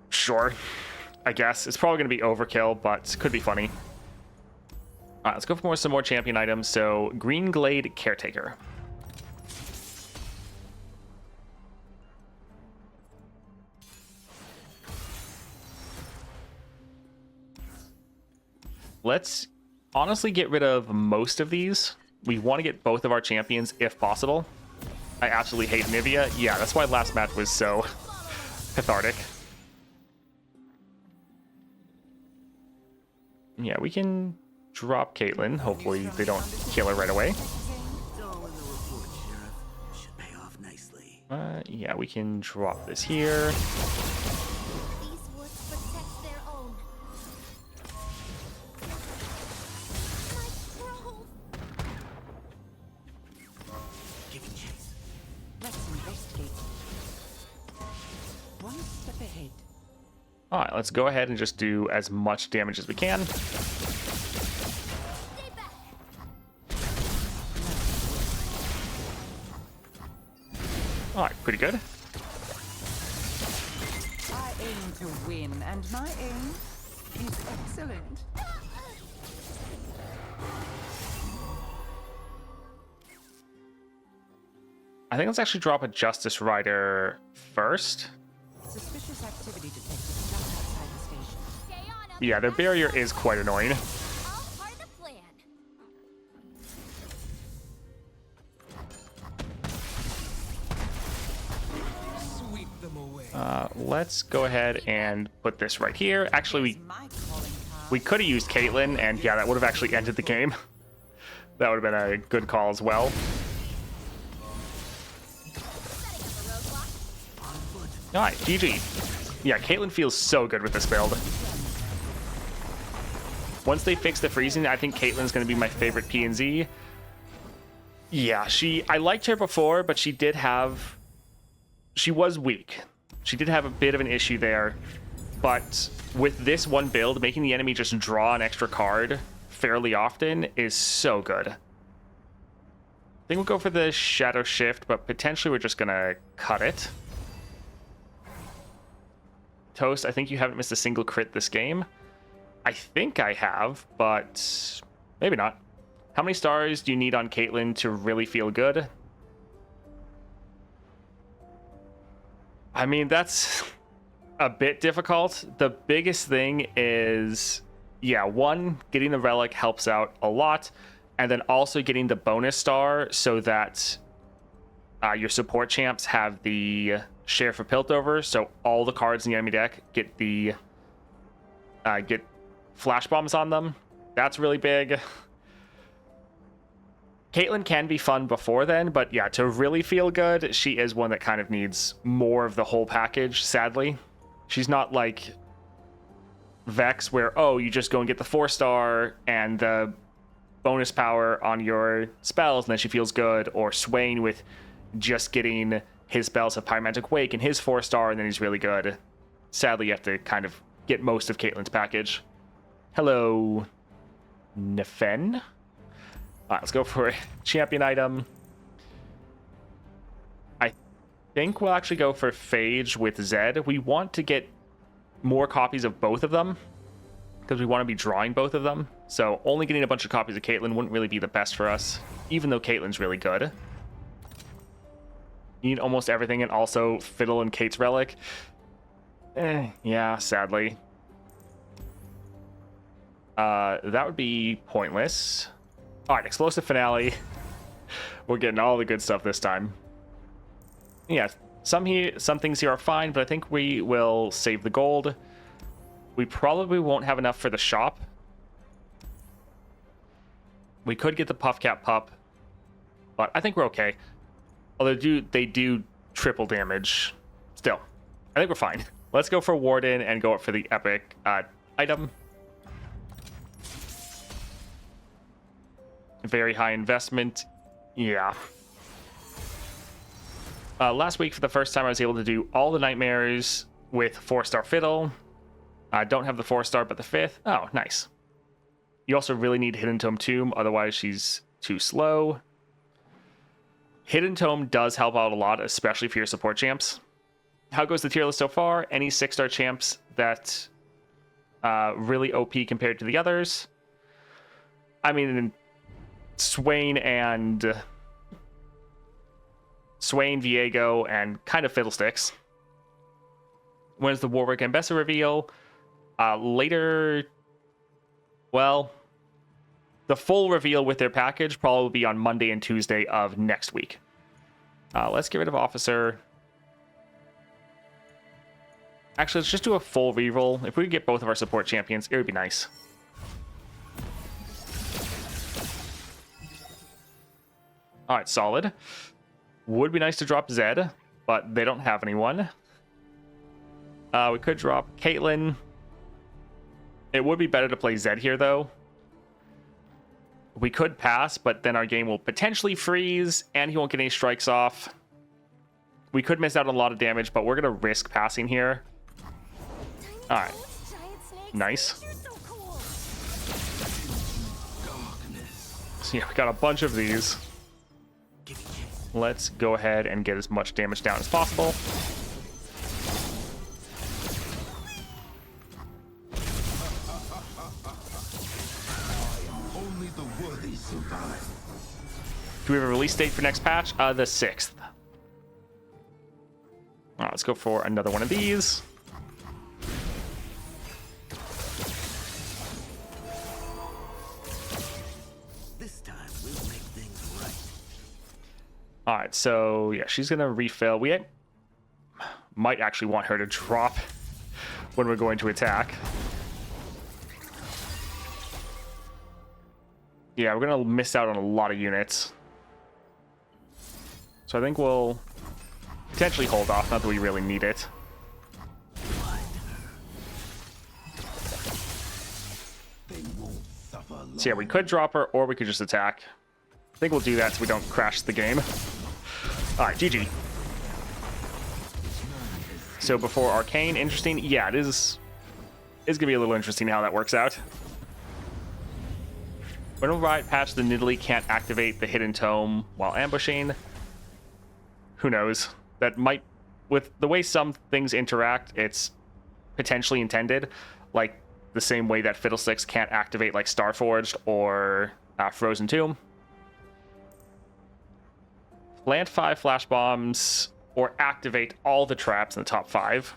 Sure. I guess. It's probably going to be overkill, but could be funny. Alright, let's go for some more champion items. So, Green Glade Caretaker. Let's honestly get rid of most of these. We want to get both of our champions if possible. I absolutely hate Nivea. Yeah, that's why last match was so cathartic. Yeah, we can drop Caitlyn. Hopefully they don't kill her right away. It's all in the report, Sheriff. Should pay off nicely. Yeah, we can drop this here. These woods protect their own. My grove. Giving chase. Let's investigate. One step ahead. All right, let's go ahead and just do as much damage as we can. Stay back. All right, pretty good. I aim to win, and my aim is excellent. I think let's actually drop a Justice Rider first. Suspicious activity detected just outside the station. Stay on 'em. Yeah, their barrier is quite annoying. All part of the plan. Sweep them away. Let's go ahead and put this right here. Actually, My calling card. we could have used Caitlyn, and yeah, that would have actually ended the game. That would have been a good call as well. Setting up a roadblock. All right, GG. Yeah, Caitlyn feels so good with this build. Once they fix the freezing, I think Caitlyn's going to be my favorite P&Z. Yeah, I liked her before, but she was weak. She did have a bit of an issue there. But with this one build, making the enemy just draw an extra card fairly often is so good. I think we'll go for the Shadow Shift, but potentially we're just going to cut it. Toast, I think you haven't missed a single crit this game. I think I have, but maybe not. How many stars do you need on Caitlyn to really feel good? I mean, that's a bit difficult. The biggest thing is, yeah, one, getting the relic helps out a lot, and then also getting the bonus star so that your support champs have the Sheriff of Piltover, so all the cards in the enemy deck get the get flash bombs on them. That's really big. Caitlyn can be fun before then, but yeah, to really feel good, she is one that kind of needs more of the whole package, sadly. She's not like Vex, where, oh, you just go and get the 4-star and the bonus power on your spells, and then she feels good, or Swain with just getting his spells of Pyromantic Wake and his 4-star, and then he's really good. Sadly, you have to kind of get most of Caitlyn's package. Hello, Nefen. All right, let's go for a champion item. I think we'll actually go for Phage with Zed. We want to get more copies of both of them because we want to be drawing both of them. So only getting a bunch of copies of Caitlyn wouldn't really be the best for us, even though Caitlyn's really good. You need almost everything, and also Fiddle and Cait's Relic. Yeah, sadly. That would be pointless. All right, Explosive Finale. We're getting all the good stuff this time. Yeah, some things here are fine, but I think we will save the gold. We probably won't have enough for the shop. We could get the Puff Cat Pup, but I think we're okay. Although they do triple damage. Still, I think we're fine. Let's go for Warden and go up for the epic item. Very high investment. Yeah. Last week, for the first time, I was able to do all the nightmares with 4-star Fiddle. I don't have the 4-star, but the 5th. Oh, nice. You also really need Hidden Tome Tomb, otherwise she's too slow. Hidden Tome does help out a lot, especially for your support champs. How goes the tier list so far? Any 6-star champs that really OP compared to the others? I mean, Swain, Viego, and kind of Fiddlesticks. When's the Warwick and Bessa reveal? Later. Well, the full reveal with their package probably will be on Monday and Tuesday of next week. Let's get rid of Officer. Actually, let's just do a full reroll. If we could get both of our support champions, it would be nice. All right, solid. Would be nice to drop Zed, but they don't have anyone. We could drop Caitlyn. It would be better to play Zed here, though. We could pass, but then our game will potentially freeze, and he won't get any strikes off. We could miss out on a lot of damage, but we're going to risk passing here. All right. Nice. So yeah, we got a bunch of these. Let's go ahead and get as much damage down as possible. Only the worthy survive. Do we have a release date for next patch? The 6th. All right, let's go for another one of these. This time we'll make things right. All right, so yeah, she's gonna refill. We might actually want her to drop when we're going to attack. Yeah, we're gonna miss out on a lot of units. So I think we'll potentially hold off, not that we really need it. So yeah, we could drop her, or we could just attack. I think we'll do that so we don't crash the game. Alright, GG. So before Arcane, interesting. Yeah, it is. It's gonna be a little interesting how that works out. When a Riot patch, the Nidalee can't activate the Hidden Tome while ambushing. Who knows? That might, with the way some things interact, it's potentially intended. Like the same way that Fiddlesticks can't activate like Starforged or Frozen Tomb. Plant 5 flash bombs or activate all the traps in the top 5.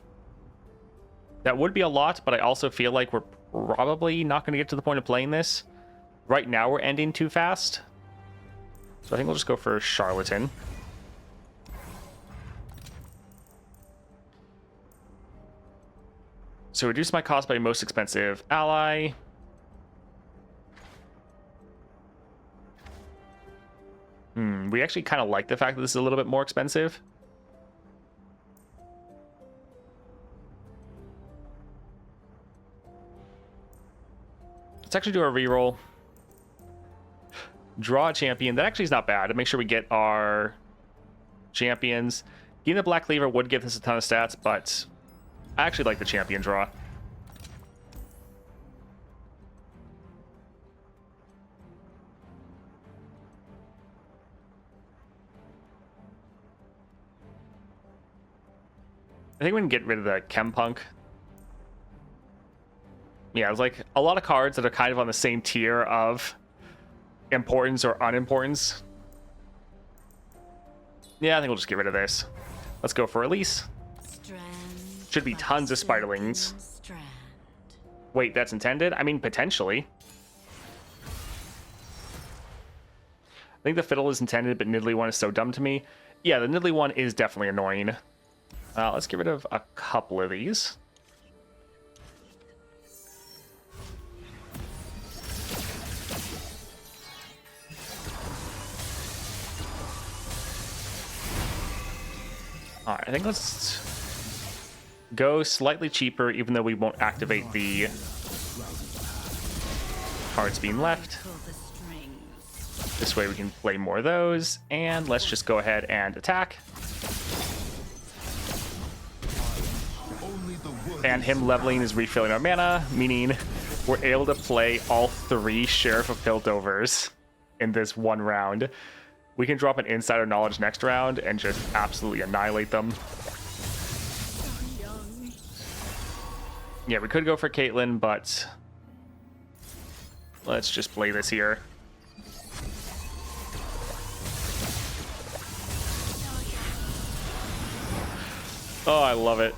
That would be a lot, but I also feel like we're probably not going to get to the point of playing this. Right now we're ending too fast. So I think we'll just go for Charlatan. So reduce my cost by most expensive ally. We actually kind of like the fact that this is a little bit more expensive. Let's actually do a reroll. Draw a champion. That actually is not bad. To make sure we get our champions. Getting the Black Cleaver would give us a ton of stats, but I actually like the champion draw. I think we can get rid of the Chem Punk. Yeah, it's like a lot of cards that are kind of on the same tier of importance or unimportance. Yeah, I think we'll just get rid of this. Let's go for release. Should be tons of spiderlings. Wait, that's intended? I mean, potentially. I think the Fiddle is intended, but Nidalee one is so dumb to me. Yeah, the Nidalee one is definitely annoying. Let's get rid of a couple of these. Alright, I think let's go slightly cheaper, even though we won't activate the cards being left. Pull the strings. This way we can play more of those, and let's just go ahead and attack. And him leveling is refilling our mana, meaning we're able to play all 3 Sheriff of Piltovers in this one round. We can drop an Insider Knowledge next round and just absolutely annihilate them. Yeah, we could go for Caitlyn, but let's just play this here. Oh, I love it.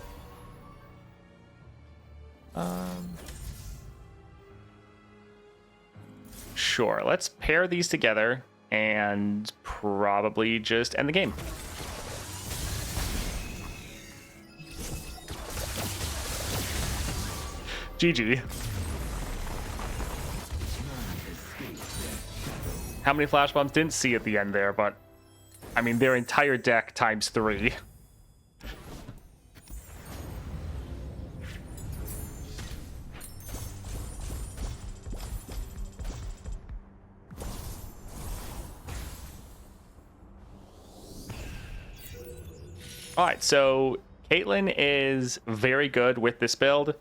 Sure, let's pair these together and probably just end the game. GG. How many flash bombs? Didn't see at the end there, but I mean, their entire deck times 3. All right, so Caitlyn is very good with this build,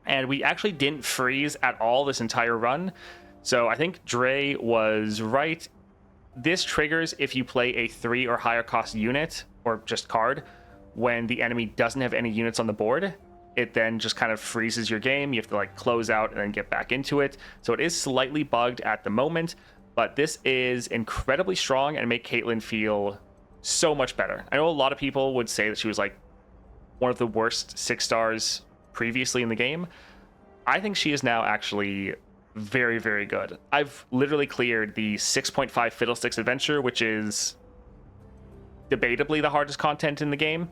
and we actually didn't freeze at all this entire run. So I think Dre was right. This triggers if you play a 3 or higher cost unit, or just card, when the enemy doesn't have any units on the board. It then just kind of freezes your game. You have to like close out and then get back into it. So it is slightly bugged at the moment, but this is incredibly strong and make Caitlyn feel so much better. I know a lot of people would say that she was like one of the worst 6 stars previously in the game. I think she is now actually very, very good. I've literally cleared the 6.5 Fiddlesticks Adventure, which is debatably the hardest content in the game,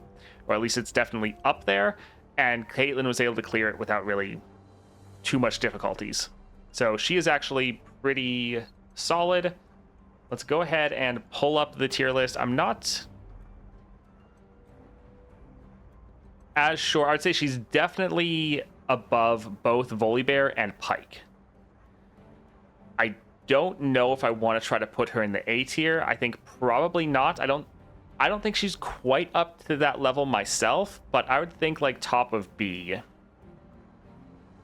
or at least it's definitely up there, and Caitlyn was able to clear it without really too much difficulties. So she is actually pretty solid. Let's go ahead and pull up the tier list. I'm not as sure. I would say she's definitely above both Volibear and Pike. I don't know if I want to try to put her in the A tier. I think probably not. I don't think she's quite up to that level myself, but I would think like top of B.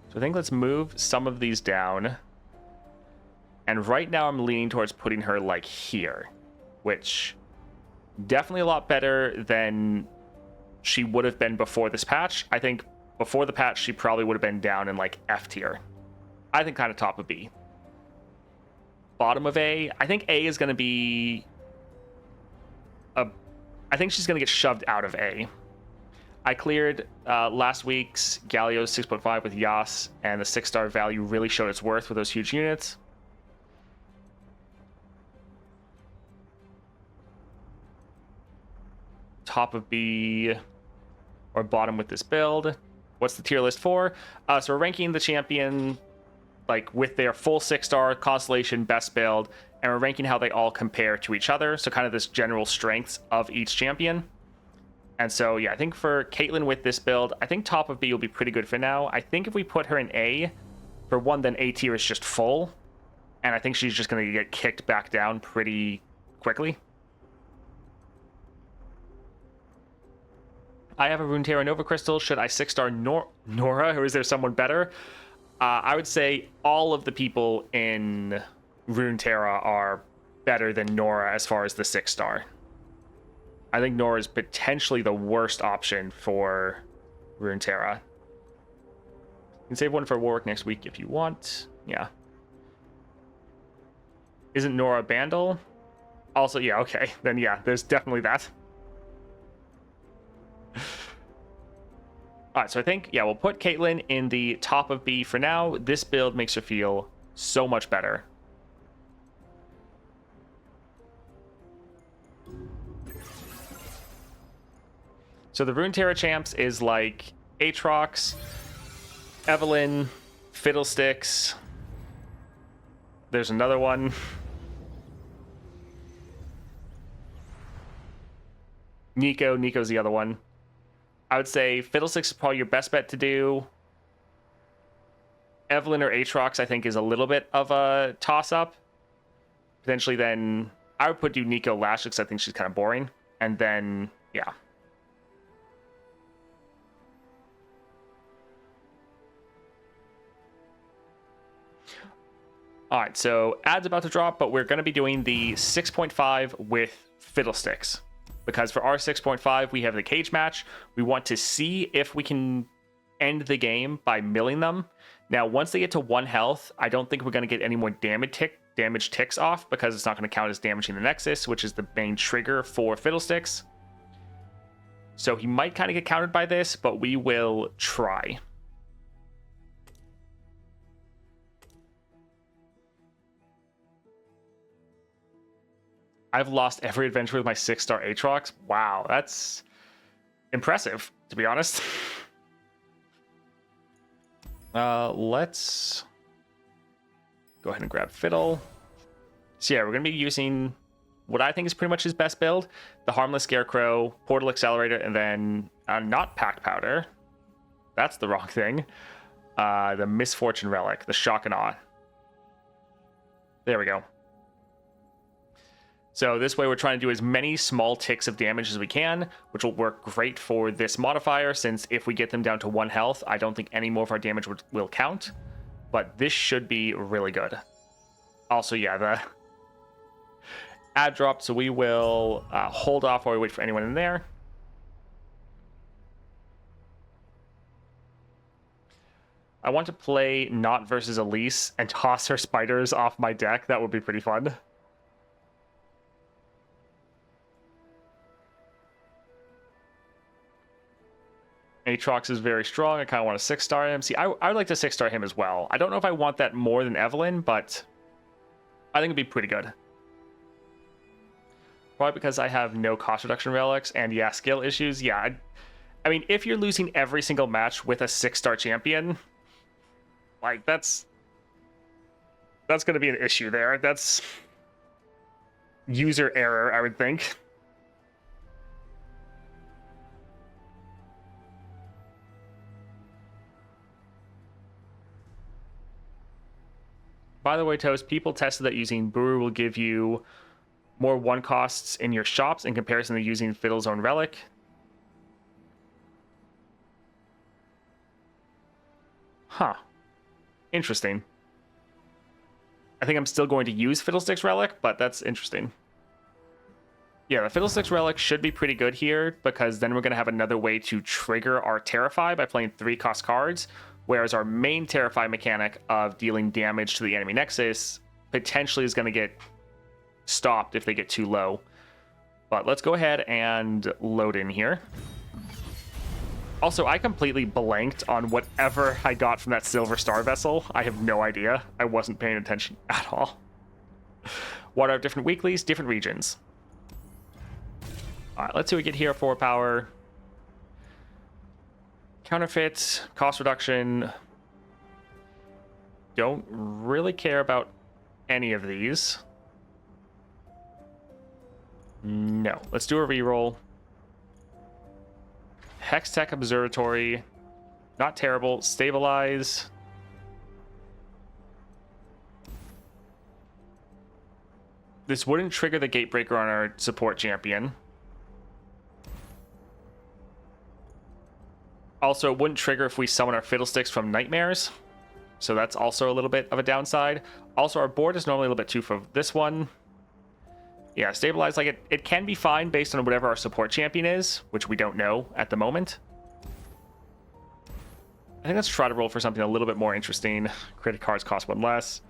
So I think let's move some of these down. And right now I'm leaning towards putting her like here, which definitely a lot better than she would have been before this patch. I think before the patch, she probably would have been down in like F tier. I think kind of top of B. Bottom of A, I think A is going to be I think she's going to get shoved out of A. I cleared last week's Galio's 6.5 with Yas, and the 6-star value really showed its worth with those huge units. Top of B or bottom with this build. What's the tier list for? So we're ranking the champion like with their full 6-star constellation best build, and we're ranking how they all compare to each other. So kind of this general strengths of each champion. And so yeah, I think for Caitlyn with this build, I think top of B will be pretty good for now. I think if we put her in A, for one, then A tier is just full, and I think she's just going to get kicked back down pretty quickly. I have a Runeterra Nova Crystal. Should I 6-star Nora, or is there someone better? I would say all of the people in Runeterra are better than Nora as far as the 6-star. I think Nora is potentially the worst option for Runeterra. You can save one for Warwick next week if you want. Yeah. Isn't Nora a Bandle? Also, yeah, okay. Then yeah, there's definitely that. All right, so I think, yeah, we'll put Caitlyn in the top of B for now. This build makes her feel so much better. So the Runeterra champs is like Aatrox, Evelynn, Fiddlesticks. There's another one. Nico's the other one. I would say Fiddlesticks is probably your best bet to do. Evelyn or Aatrox, I think, is a little bit of a toss-up. Potentially then, I would do Nico last because I think she's kind of boring. And then, yeah. All right, so ad's about to drop, but we're going to be doing the 6.5 with Fiddlesticks. Because for our 6.5, we have the cage match. We want to see if we can end the game by milling them. Now, once they get to 1 health, I don't think we're going to get any more damage ticks off because it's not going to count as damaging the Nexus, which is the main trigger for Fiddlesticks. So he might kind of get countered by this, but we will try. I've lost every adventure with my 6-star Aatrox. Wow, that's impressive, to be honest. Let's go ahead and grab Fiddle. So yeah, we're going to be using what I think is pretty much his best build. The Harmless Scarecrow, Portal Accelerator, and then not Packed Powder. That's the wrong thing. The Misfortune Relic, the Shock and Awe. There we go. So this way we're trying to do as many small ticks of damage as we can, which will work great for this modifier, since if we get them down to 1 health, I don't think any more of our damage will count. But this should be really good. Also, yeah, the ad dropped, so we will hold off while we wait for anyone in there. I want to play Not versus Elise and toss her spiders off my deck. That would be pretty fun. Aatrox is very strong. I kind of want to 6-star him. See, I would like to 6-star him as well. I don't know if I want that more than Evelyn, but I think it'd be pretty good. Probably because I have no cost reduction relics and, yeah, skill issues. Yeah, I mean, if you're losing every single match with a 6-star champion, like, that's going to be an issue there. That's user error, I would think. By the way, Toast, people tested that using Brewer will give you more 1 costs in your shops in comparison to using Fiddle's own relic. Huh. Interesting. I think I'm still going to use Fiddlestick's relic, but that's interesting. Yeah, the Fiddlestick's relic should be pretty good here, because then we're going to have another way to trigger our Terrify by playing 3-cost cards, whereas our main Terrify mechanic of dealing damage to the enemy Nexus potentially is going to get stopped if they get too low. But let's go ahead and load in here. Also, I completely blanked on whatever I got from that Silver Star vessel. I have no idea. I wasn't paying attention at all. What are different weeklies? Different regions. All right, let's see what we get here. 4 power. Counterfeit, cost reduction. Don't really care about any of these. No. Let's do a reroll. Hextech Observatory. Not terrible. Stabilize. This wouldn't trigger the Gatebreaker on our support champion. Also, it wouldn't trigger if we summon our Fiddlesticks from Nightmares. So that's also a little bit of a downside. Also, our board is normally a little bit too for this one. Yeah, Stabilize, like, it can be fine based on whatever our support champion is, which we don't know at the moment. I think let's try to roll for something a little bit more interesting. Credit cards cost 1 less.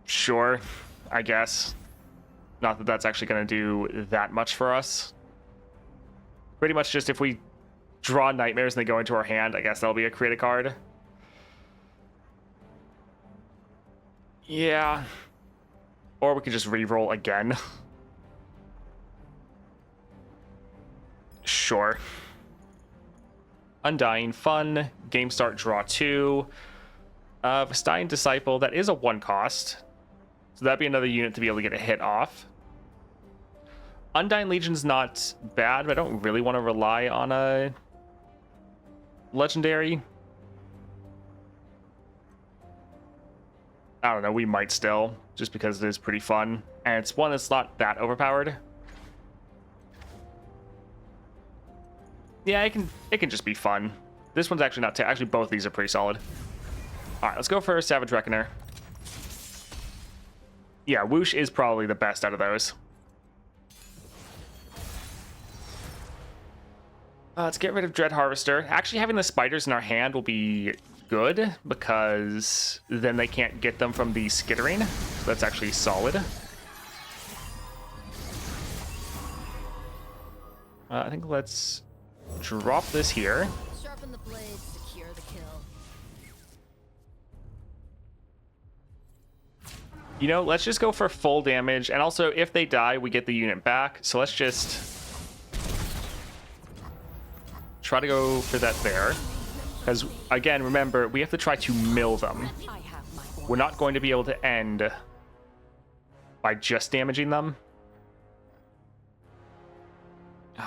Sure, I guess. Not that that's actually going to do that much for us. Pretty much just if we draw Nightmares and they go into our hand, I guess that'll be a create a card. Yeah. Or we could just re-roll again. Sure. Undying, fun. Game start, draw 2. Vestian Disciple, that is a 1 cost. So that'd be another unit to be able to get a hit off. Undying Legion's not bad, but I don't really want to rely on a legendary. I don't know, we might still, just because it is pretty fun. And it's one that's not that overpowered. Yeah, it can just be fun. This one's actually not actually both of these are pretty solid. Alright, let's go for Savage Reckoner. Yeah, Whoosh is probably the best out of those. Let's get rid of Dread Harvester. Actually, having the spiders in our hand will be good, because then they can't get them from the skittering. So that's actually solid. I think let's drop this here. Sharpen the blade, secure the kill. You know, let's just go for full damage. And also, if they die, we get the unit back. So let's just try to go for that there. Because, again, remember, we have to try to mill them. I have my orders. We're not going to be able to end by just damaging them.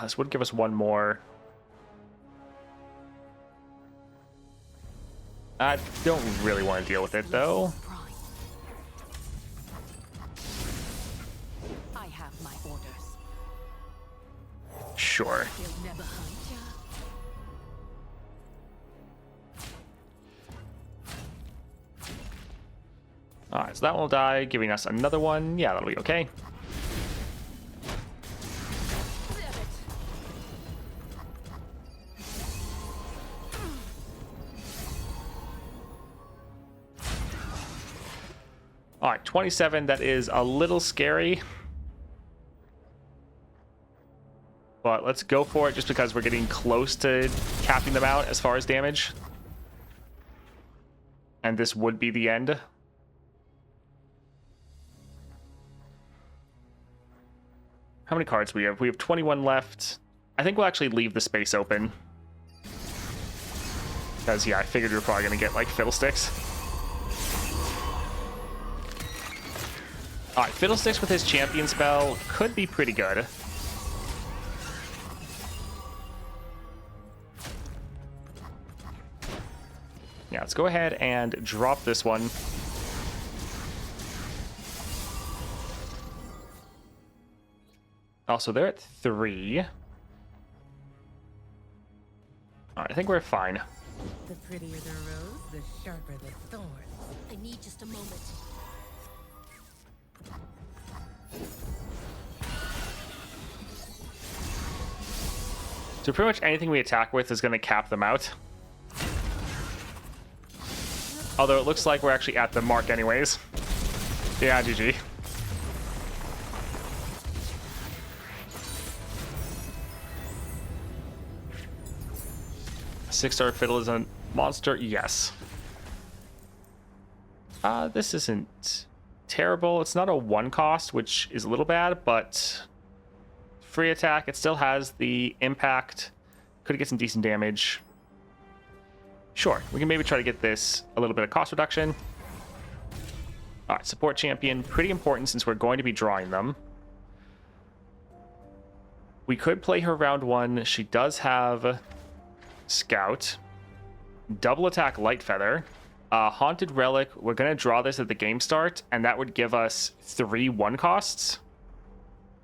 This would give us one more. I don't really want to deal with it, though. I have my orders. Sure. They'll never hunt ya. Alright, so that one will die, giving us another one. Yeah, that'll be okay. Alright, 27, that is a little scary. But let's go for it just because we're getting close to capping them out as far as damage. And this would be the end. How many cards do we have? We have 21 left. I think we'll actually leave the space open. Because, yeah, I figured we were probably going to get, like, Fiddlesticks. Alright, Fiddlesticks with his champion spell could be pretty good. Yeah, let's go ahead and drop this one. Also, they're at 3. Alright, I think we're fine. The prettier the rose, the sharper the thorns. I need just a moment. So pretty much anything we attack with is going to cap them out. Although it looks like we're actually at the mark anyways. Yeah, GG. Six-star Fiddle is a monster? Yes. This isn't terrible. It's not a 1 cost, which is a little bad, but free attack. It still has the impact. Could get some decent damage. Sure, we can maybe try to get this a little bit of cost reduction. All right, support champion. Pretty important since we're going to be drawing them. We could play her round 1. She does have Scout. Double attack Light Feather. Haunted Relic. We're going to draw this at the game start, and that would give us 3 1 costs.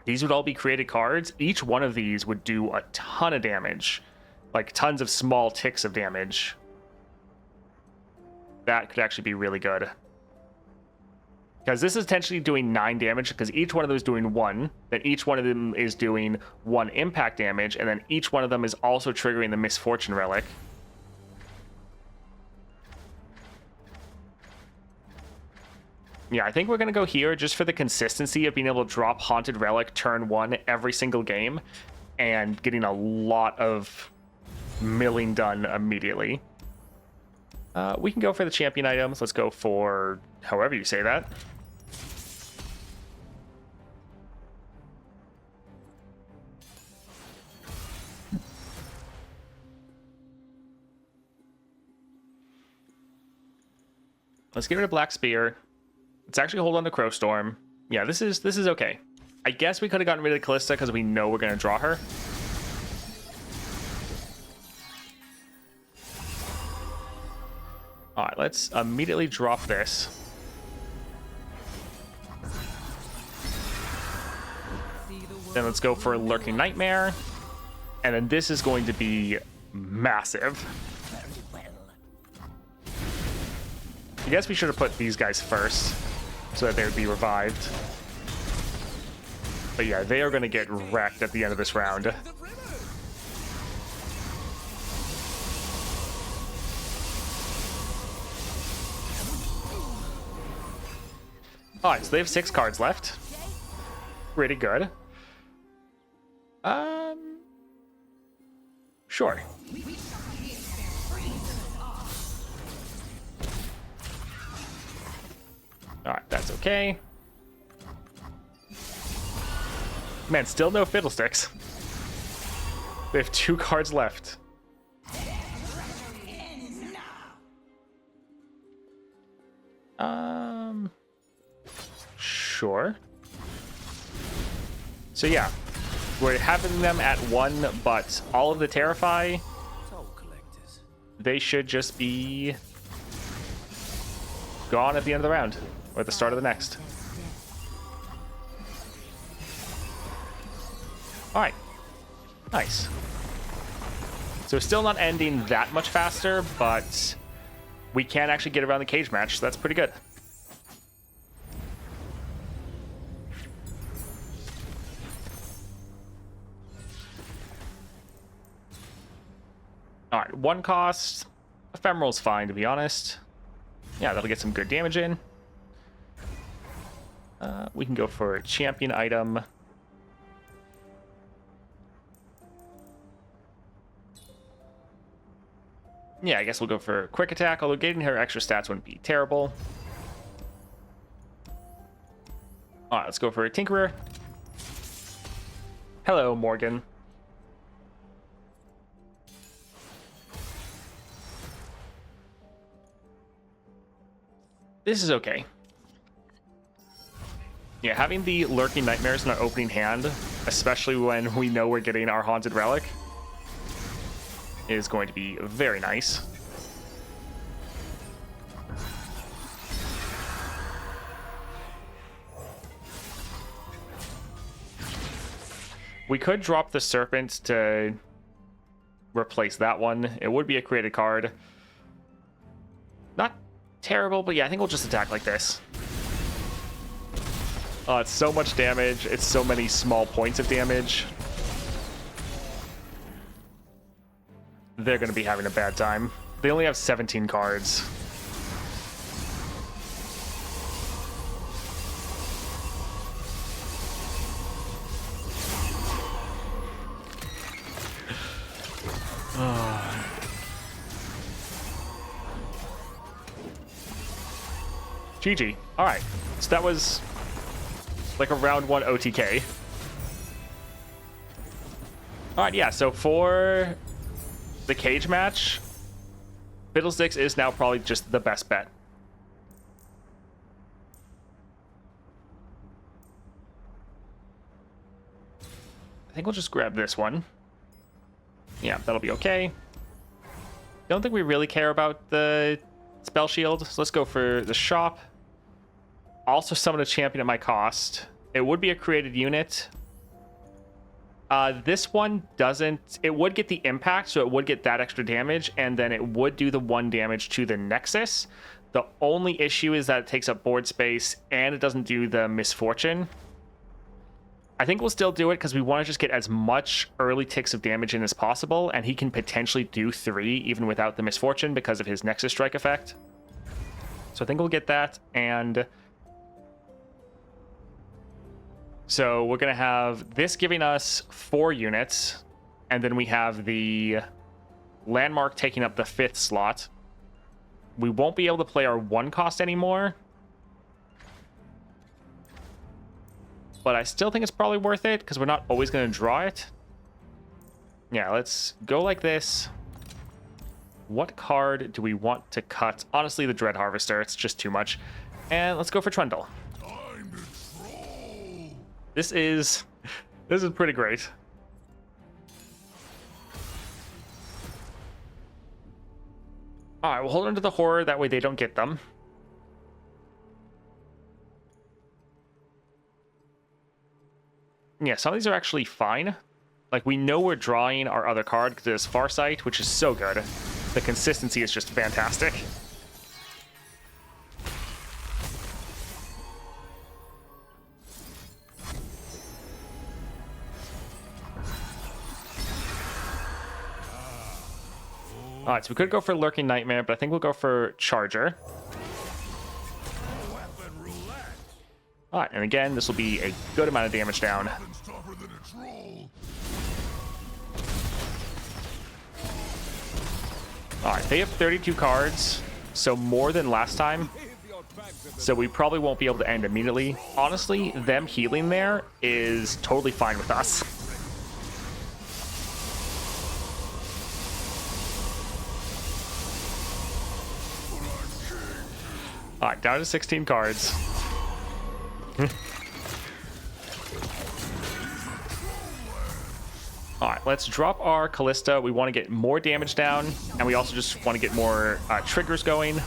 These would all be created cards. Each one of these would do a ton of damage. Like tons of small ticks of damage. That could actually be really good. Because this is potentially doing 9 damage, because each one of them is doing 1. Then each one of them is doing 1 impact damage, and then each one of them is also triggering the Misfortune Relic. Yeah, I think we're going to go here just for the consistency of being able to drop Haunted Relic turn 1 every single game, and getting a lot of milling done immediately. We can go for the champion items. Let's go for however you say that. Let's get rid of Black Spear. Let's actually hold on to Crowstorm. Yeah, this is okay. I guess we could have gotten rid of Callista because we know we're going to draw her. All right, let's immediately drop this. Then let's go for a Lurking Nightmare. And then this is going to be massive. I guess we should have put these guys first so that they would be revived. But yeah, they are going to get wrecked at the end of this round. Alright, so they have 6 cards left. Pretty good. Sure. Alright, that's okay. Man, still no Fiddlesticks. They have 2 cards left. Sure. So yeah, we're having them at 1, but all of the Terrify, they should just be gone at the end of the round, or at the start of the next. Alright. Nice. So still not ending that much faster, but we can actually get around the cage match, so that's pretty good. Alright, 1 cost. Ephemeral's fine, to be honest. Yeah, that'll get some good damage in. We can go for a champion item. Yeah, I guess we'll go for quick attack, although getting her extra stats wouldn't be terrible. Alright, let's go for a Tinkerer. Hello, Morgan. This is okay. Yeah, having the Lurking Nightmares in our opening hand, especially when we know we're getting our Haunted Relic, is going to be very nice. We could drop the Serpent to replace that one. It would be a created card. Not terrible, but yeah, I think we'll just attack like this. Oh, it's so much damage. It's so many small points of damage. They're going to be having a bad time. They only have 17 cards. GG. Alright. So that was like a round 1 OTK. Alright, yeah, so for the cage match, Fiddlesticks is now probably just the best bet. I think we'll just grab this one. Yeah, that'll be okay. Don't think we really care about the spell shield, so let's go for the shop. Also summon a champion at my cost. It would be a created unit. This one doesn't... It would get the impact, so it would get that extra damage, and then it would do the 1 damage to the Nexus. The only issue is that it takes up board space, and it doesn't do the Misfortune. I think we'll still do it, because we want to just get as much early ticks of damage in as possible, and he can potentially do 3, even without the Misfortune, because of his Nexus Strike effect. So I think we'll get that, and... So we're going to have this giving us 4 units, and then we have the Landmark taking up the 5th slot. We won't be able to play our 1 cost anymore, but I still think it's probably worth it, because we're not always going to draw it. Yeah, let's go like this. What card do we want to cut? Honestly, the Dread Harvester. It's just too much. And let's go for Trundle. This is pretty great. All right, we'll hold on to the horror. That way they don't get them. Yeah, some of these are actually fine. Like, we know we're drawing our other card because there's Farsight, which is so good. The consistency is just fantastic. Alright, so we could go for Lurking Nightmare, but I think we'll go for Charger. Alright, and again, this will be a good amount of damage down. Alright, they have 32 cards, so more than last time. So we probably won't be able to end immediately. Honestly, them healing there is totally fine with us. Alright, down to 16 cards. Alright, let's drop our Callista. We want to get more damage down, and we also just want to get more triggers going.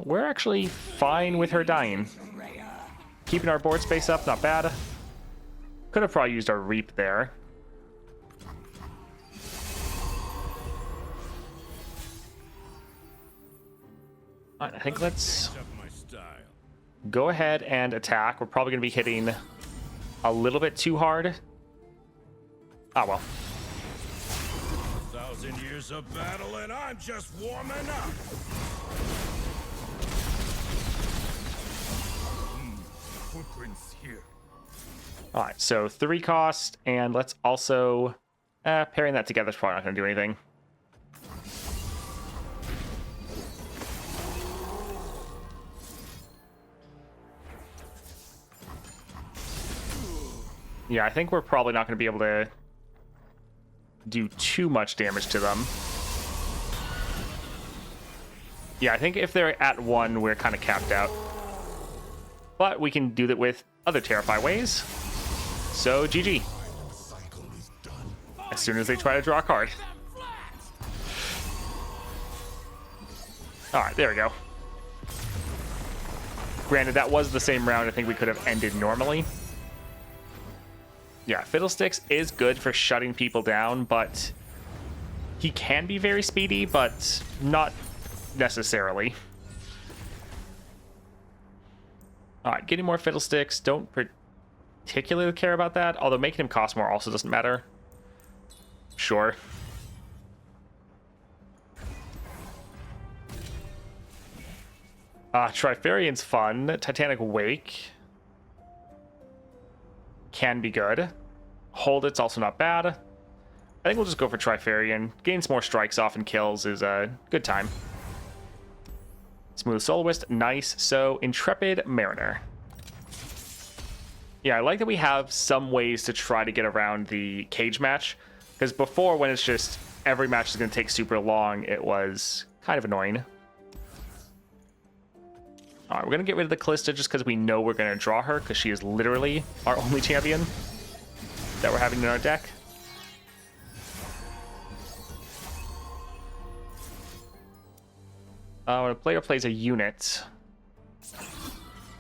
We're actually fine with her dying. Keeping our board space up, not bad. Could have probably used our Reap there. Alright, I think let's go ahead and attack. We're probably going to be hitting a little bit too hard. Ah, well. 1,000 years of battle and I'm just warming up. Footprints here. Alright, so 3 cost, and let's also... pairing that together is probably not going to do anything. Yeah, I think we're probably not going to be able to do too much damage to them. Yeah, I think if they're at 1, we're kind of capped out. But we can do that with other Terrify ways. So, GG. As soon as they try to draw a card. Alright, there we go. Granted, that was the same round I think we could have ended normally. Yeah, Fiddlesticks is good for shutting people down, but he can be very speedy, but not necessarily. Alright, getting more Fiddlesticks. Don't particularly care about that, although making him cost more also doesn't matter. Sure. Trifarian's fun. Titanic Wake can be good. Hold It's also not bad. I think we'll just go for Trifarian. Gains more strikes off and kills is a good time. Smooth Soloist, nice. So, Intrepid Mariner. Yeah, I like that we have some ways to try to get around the cage match. Because before, when it's just every match is going to take super long, it was kind of annoying. Alright, we're going to get rid of the Callista just because we know we're going to draw her, because she is literally our only champion that we're having in our deck. When a player plays a unit,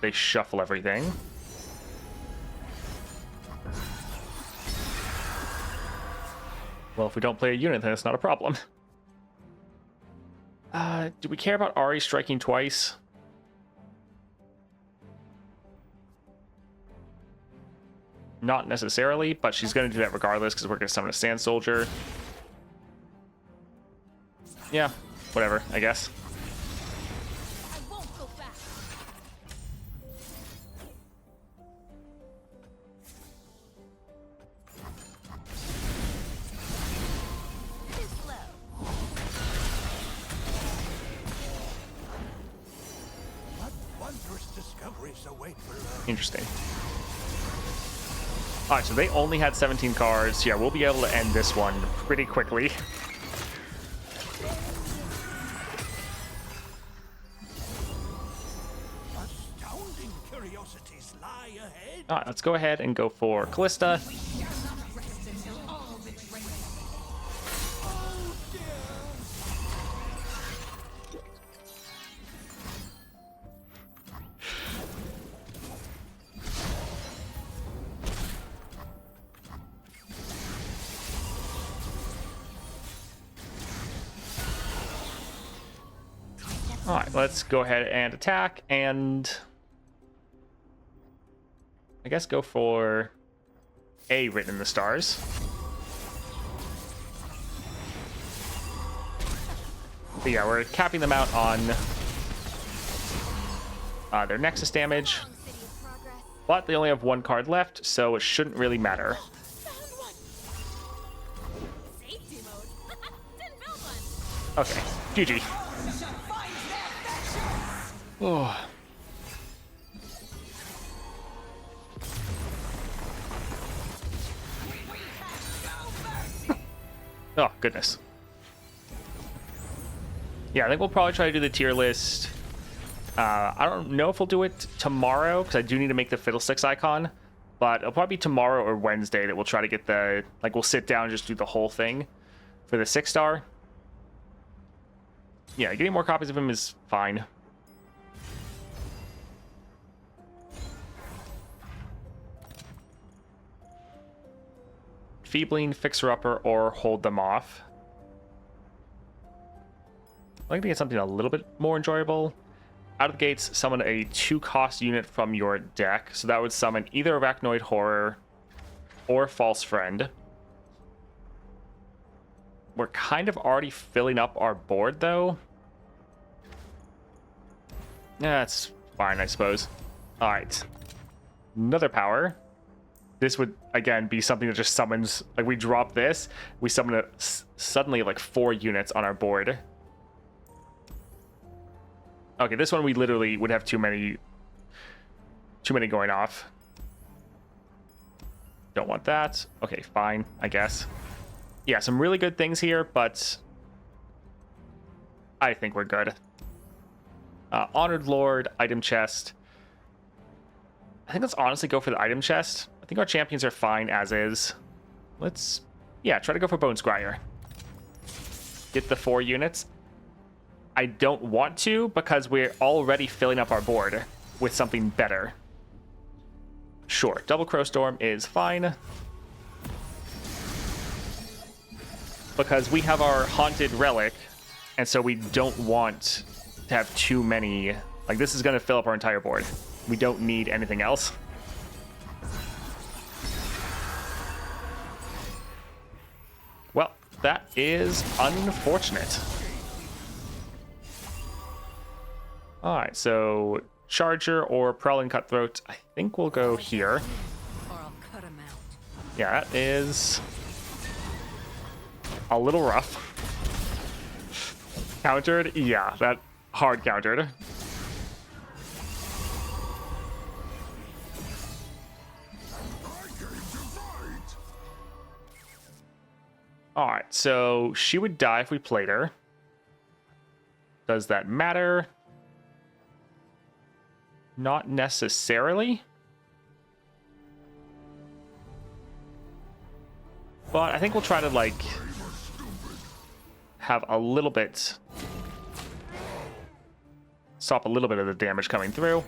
they shuffle everything. Well, if we don't play a unit, then it's not a problem. Do we care about Ari striking twice? Not necessarily, but she's going to do that regardless because we're going to summon a Sand Soldier. Yeah, whatever, I guess. I won't go back. Too slow. What wondrous discoveries await for us? Interesting. Alright, so they only had 17 cards. Yeah, we'll be able to end this one pretty quickly. All right, let's go ahead and go for Callista. All right, let's go ahead and attack, and I guess go for A written in the stars. But yeah, we're capping them out on their Nexus damage, but they only have one card left, so it shouldn't really matter. Safety mode. Didn't build one. Okay, GG. Oh. Oh, goodness. Yeah, I think we'll probably try to do the tier list. I don't know if we'll do it tomorrow, because I do need to make the Fiddlesticks icon. But it'll probably be tomorrow or Wednesday that we'll try to get the... Like, we'll sit down and just do the whole thing for the 6-star. Yeah, getting more copies of him is fine. Feebling, Fixer-Upper, or Hold Them Off. I'd like to get something a little bit more enjoyable. Out of the gates, summon a 2-cost unit from your deck. So that would summon either Arachnoid Horror or False Friend. We're kind of already filling up our board, though. Yeah, that's fine, I suppose. All right. Another power. This would, again, be something that just summons... Like, we drop this, we summon suddenly, like, 4 units on our board. Okay, this one we literally would have too many going off. Don't want that. Okay, fine, I guess. Yeah, some really good things here, but... I think we're good. Honored Lord, item chest. I think let's honestly go for the item chest. I think our champions are fine as is. Let's, yeah, try to go for Bone Scryer. Get the 4 units. I don't want to because we're already filling up our board with something better. Sure, Double Crow Storm is fine. Because we have our Haunted Relic, and so we don't want to have too many. Like, this is going to fill up our entire board. We don't need anything else. Well, that is unfortunate. Alright, so Charger or Prowling Cutthroat. I think we'll go here. Or I'll cut him out. Yeah, that is a little rough. Countered? Yeah, that hard countered. Alright, so she would die if we played her. Does that matter? Not necessarily. But I think we'll try to, like, have a little bit... Stop a little bit of the damage coming through.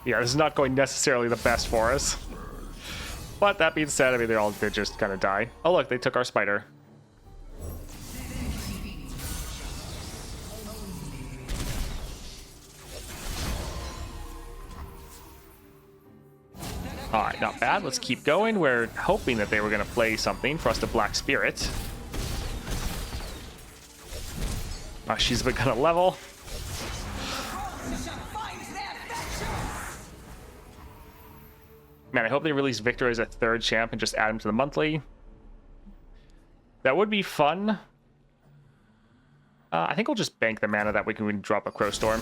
Yeah, this is not going necessarily the best for us. But that being said, I mean, they all did just kind of die. Oh, look, they took our spider. Alright, not bad. Let's keep going. We're hoping that they were going to play something for us to Black Spirit. She's been kind of level. Man, I hope they release Victor as a 3rd champ and just add him to the monthly. That would be fun. I think we'll just bank the mana that we can drop a Crow Storm.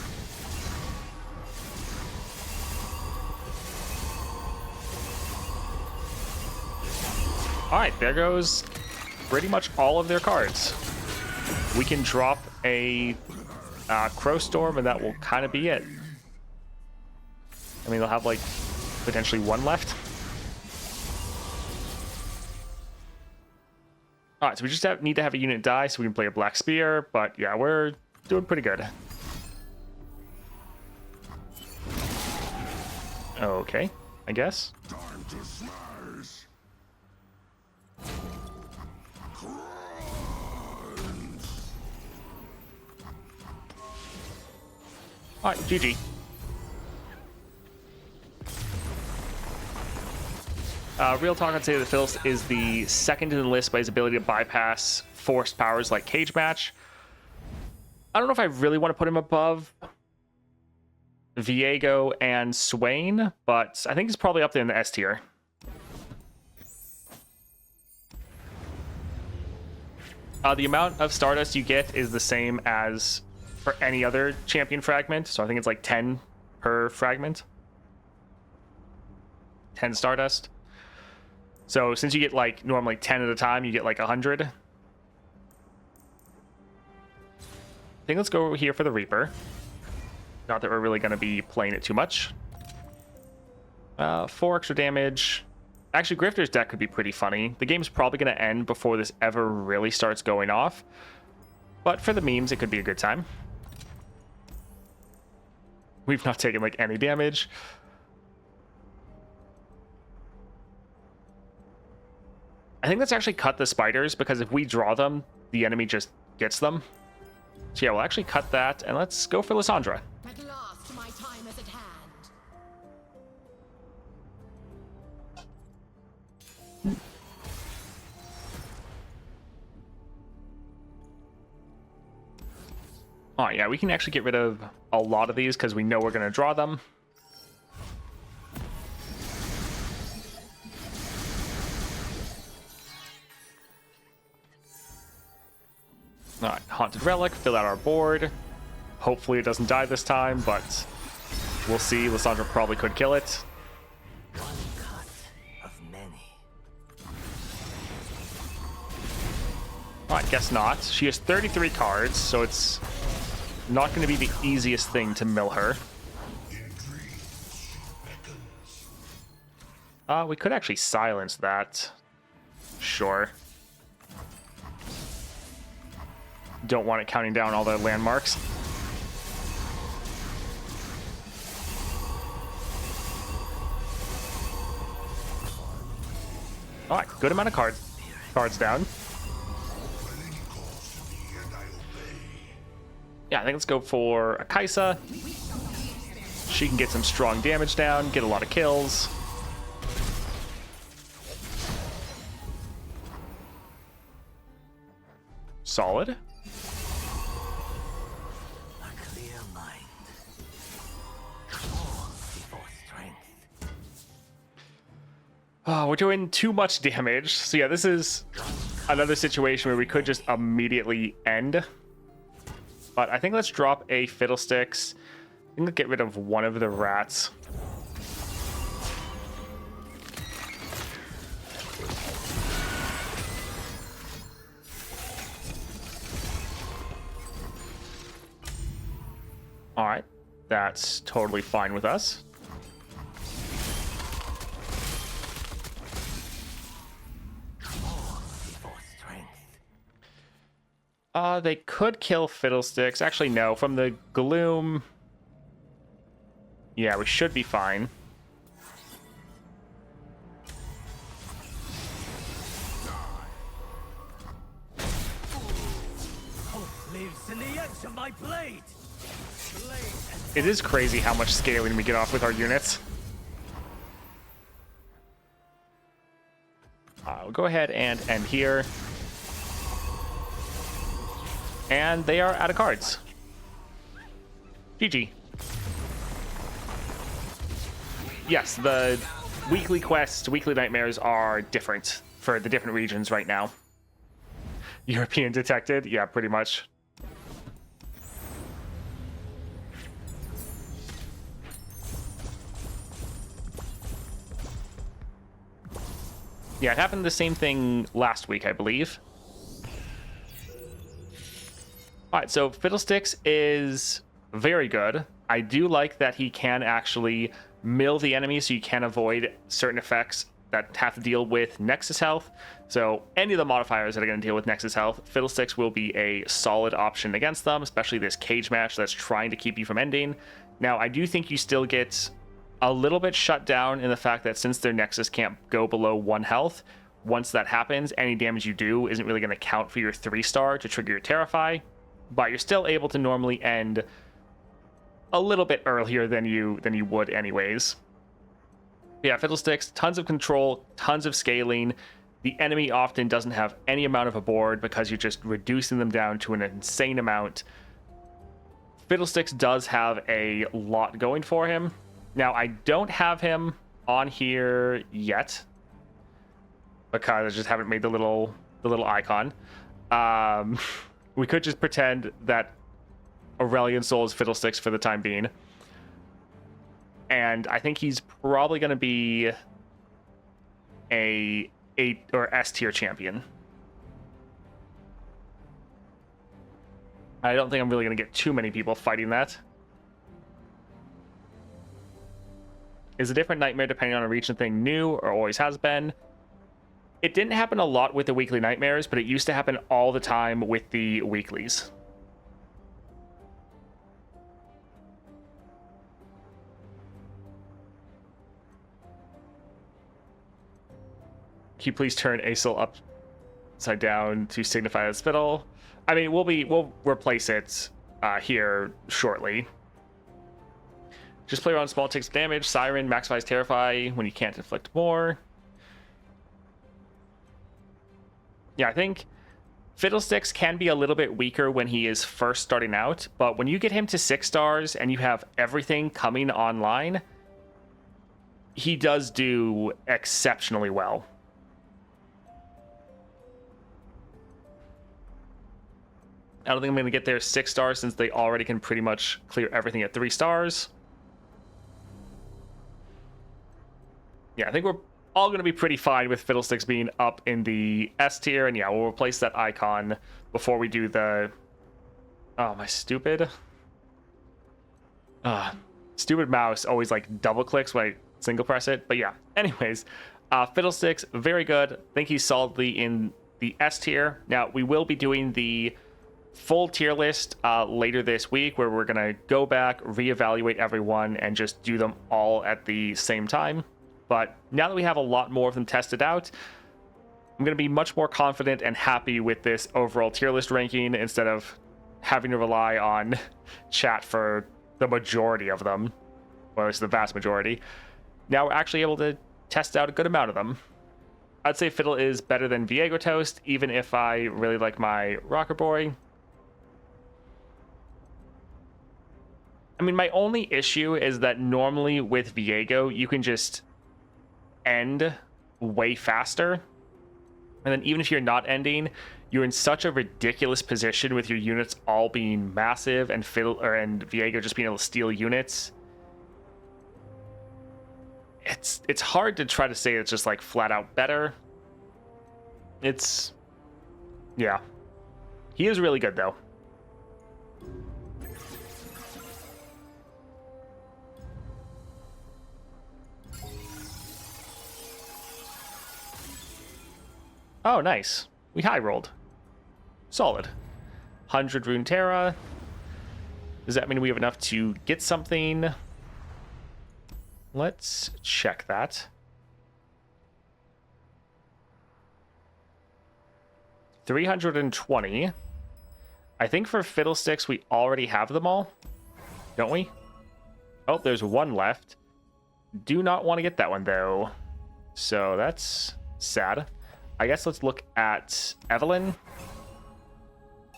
Alright, there goes pretty much all of their cards. we can drop a Crow Storm, and that will kind of be it. I mean, they'll have like potentially one left. All right, so we just need to have a unit die so we can play a Black Spear, but yeah, we're doing pretty good. Okay, I guess. Time to smash. All right, GG. Real talk, I'd say that Fiddle is the second in the list by his ability to bypass forced powers like Cage Match. I don't know if I really want to put him above Viego and Swain, but I think he's probably up there in the S tier. The amount of Stardust you get is the same as for any other champion fragment, so I think it's like 10 per fragment. 10 Stardust. So since you get like normally 10 at a time, you get like 100. I think let's go over here for the Reaper. Not that we're really going to be playing it too much. 4 extra damage. Actually, Grifter's deck could be pretty funny. The game's probably going to end before this ever really starts going off. But for the memes, it could be a good time. We've not taken like any damage. I think let's actually cut the spiders, because if we draw them, the enemy just gets them. So yeah, we'll actually cut that, and let's go for Lysandra. At last, my time is at hand. Oh yeah, we can actually get rid of a lot of these because we know we're going to draw them. All right, Haunted Relic, fill out our board. Hopefully it doesn't die this time, but we'll see. Lysandra probably could kill it. One cut of many. All right, guess not. She has 33 cards, so it's not going to be the easiest thing to mill her. We could actually silence that. Sure. Don't want it counting down all the landmarks. All right, good amount of cards down. Yeah, I think let's go for a Kaisa. She can get some strong damage down, get a lot of kills. Solid. A clear mind. All before strength. Oh, we're doing too much damage. So yeah, this is another situation where we could just immediately end. But I think let's drop a Fiddlesticks. I think let's get rid of one of the rats. All right, that's totally fine with us. They could kill Fiddlesticks. Actually, no. From the Gloom... Yeah, we should be fine. Hope lives in the edge of my blade. It is crazy how much scaling we get off with our units. We'll go ahead and end here. And they are out of cards. GG. Yes, the weekly quests, weekly nightmares are different for the different regions right now. European detected? Yeah, pretty much. Yeah, it happened the same thing last week, I believe. All right, so Fiddlesticks is very good. I do like that he can actually mill the enemy so you can avoid certain effects that have to deal with Nexus health. So any of the modifiers that are going to deal with Nexus health, Fiddlesticks will be a solid option against them, especially this cage match that's trying to keep you from ending. Now, I do think you still get a little bit shut down in the fact that since their Nexus can't go below 1 health, once that happens, any damage you do isn't really going to count for your 3-star to trigger your Terrify, but you're still able to normally end a little bit earlier than you would anyways. Yeah, Fiddlesticks, tons of control, tons of scaling. The enemy often doesn't have any amount of a board because you're just reducing them down to an insane amount. Fiddlesticks does have a lot going for him. Now, I don't have him on here yet because I just haven't made the little icon. We could just pretend that Aurelion Soul is Fiddlesticks for the time being. And I think he's probably going to be a 8 or S tier champion. I don't think I'm really going to get too many people fighting that. Is a different nightmare depending on a region thing new or always has been? It didn't happen a lot with the weekly nightmares, but it used to happen all the time with the weeklies. Can you please turn Aesol upside down to signify as Fiddle? I mean, we'll replace it here shortly. Just play around small takes damage. Siren, maximize Terrify when you can't inflict more. Yeah, I think Fiddlesticks can be a little bit weaker when he is first starting out, but when you get him to 6 stars and you have everything coming online, he does do exceptionally well. I don't think I'm going to get there 6 stars since they already can pretty much clear everything at 3 stars. Yeah, I think we're all going to be pretty fine with Fiddlesticks being up in the S tier. And yeah, we'll replace that icon before we do the... Oh, my stupid... stupid mouse always like double clicks when I single press it. But yeah, anyways, Fiddlesticks, very good. I think he's solidly in the S tier. Now, we will be doing the full tier list later this week where we're going to go back, reevaluate everyone, and just do them all at the same time. But now that we have a lot more of them tested out, I'm going to be much more confident and happy with this overall tier list ranking instead of having to rely on chat for the majority of them, or at least the vast majority. Now we're actually able to test out a good amount of them. I'd say Fiddle is better than Viego Toast, even if I really like my Rocker Boy. I mean, my only issue is that normally with Viego, you can just end way faster. And then even if you're not ending, you're in such a ridiculous position with your units all being massive and Viego just being able to steal units. It's hard to try to say it's just like flat out better. Yeah. He is really good though. Oh, nice. We high rolled. Solid. 100 Rune Terra. Does that mean we have enough to get something? Let's check that. 320. I think for Fiddlesticks, we already have them all. Don't we? Oh, there's one left. Do not want to get that one, though. So that's sad. I guess let's look at Evelyn.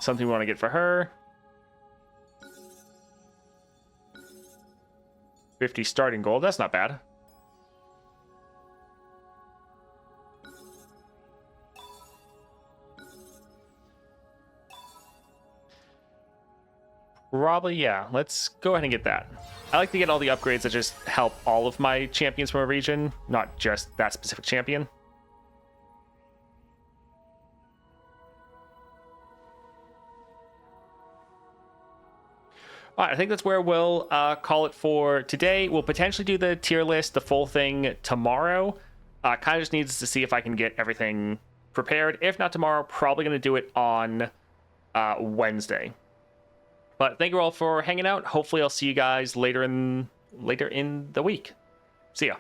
Something we want to get for her. 50 starting gold. That's not bad. Probably, yeah. Let's go ahead and get that. I like to get all the upgrades that just help all of my champions from a region, not just that specific champion. All right, I think that's where we'll call it for today. We'll potentially do the tier list, the full thing tomorrow. Kind of just needs to see if I can get everything prepared. If not tomorrow, probably going to do it on Wednesday. But thank you all for hanging out. Hopefully I'll see you guys later in the week. See ya.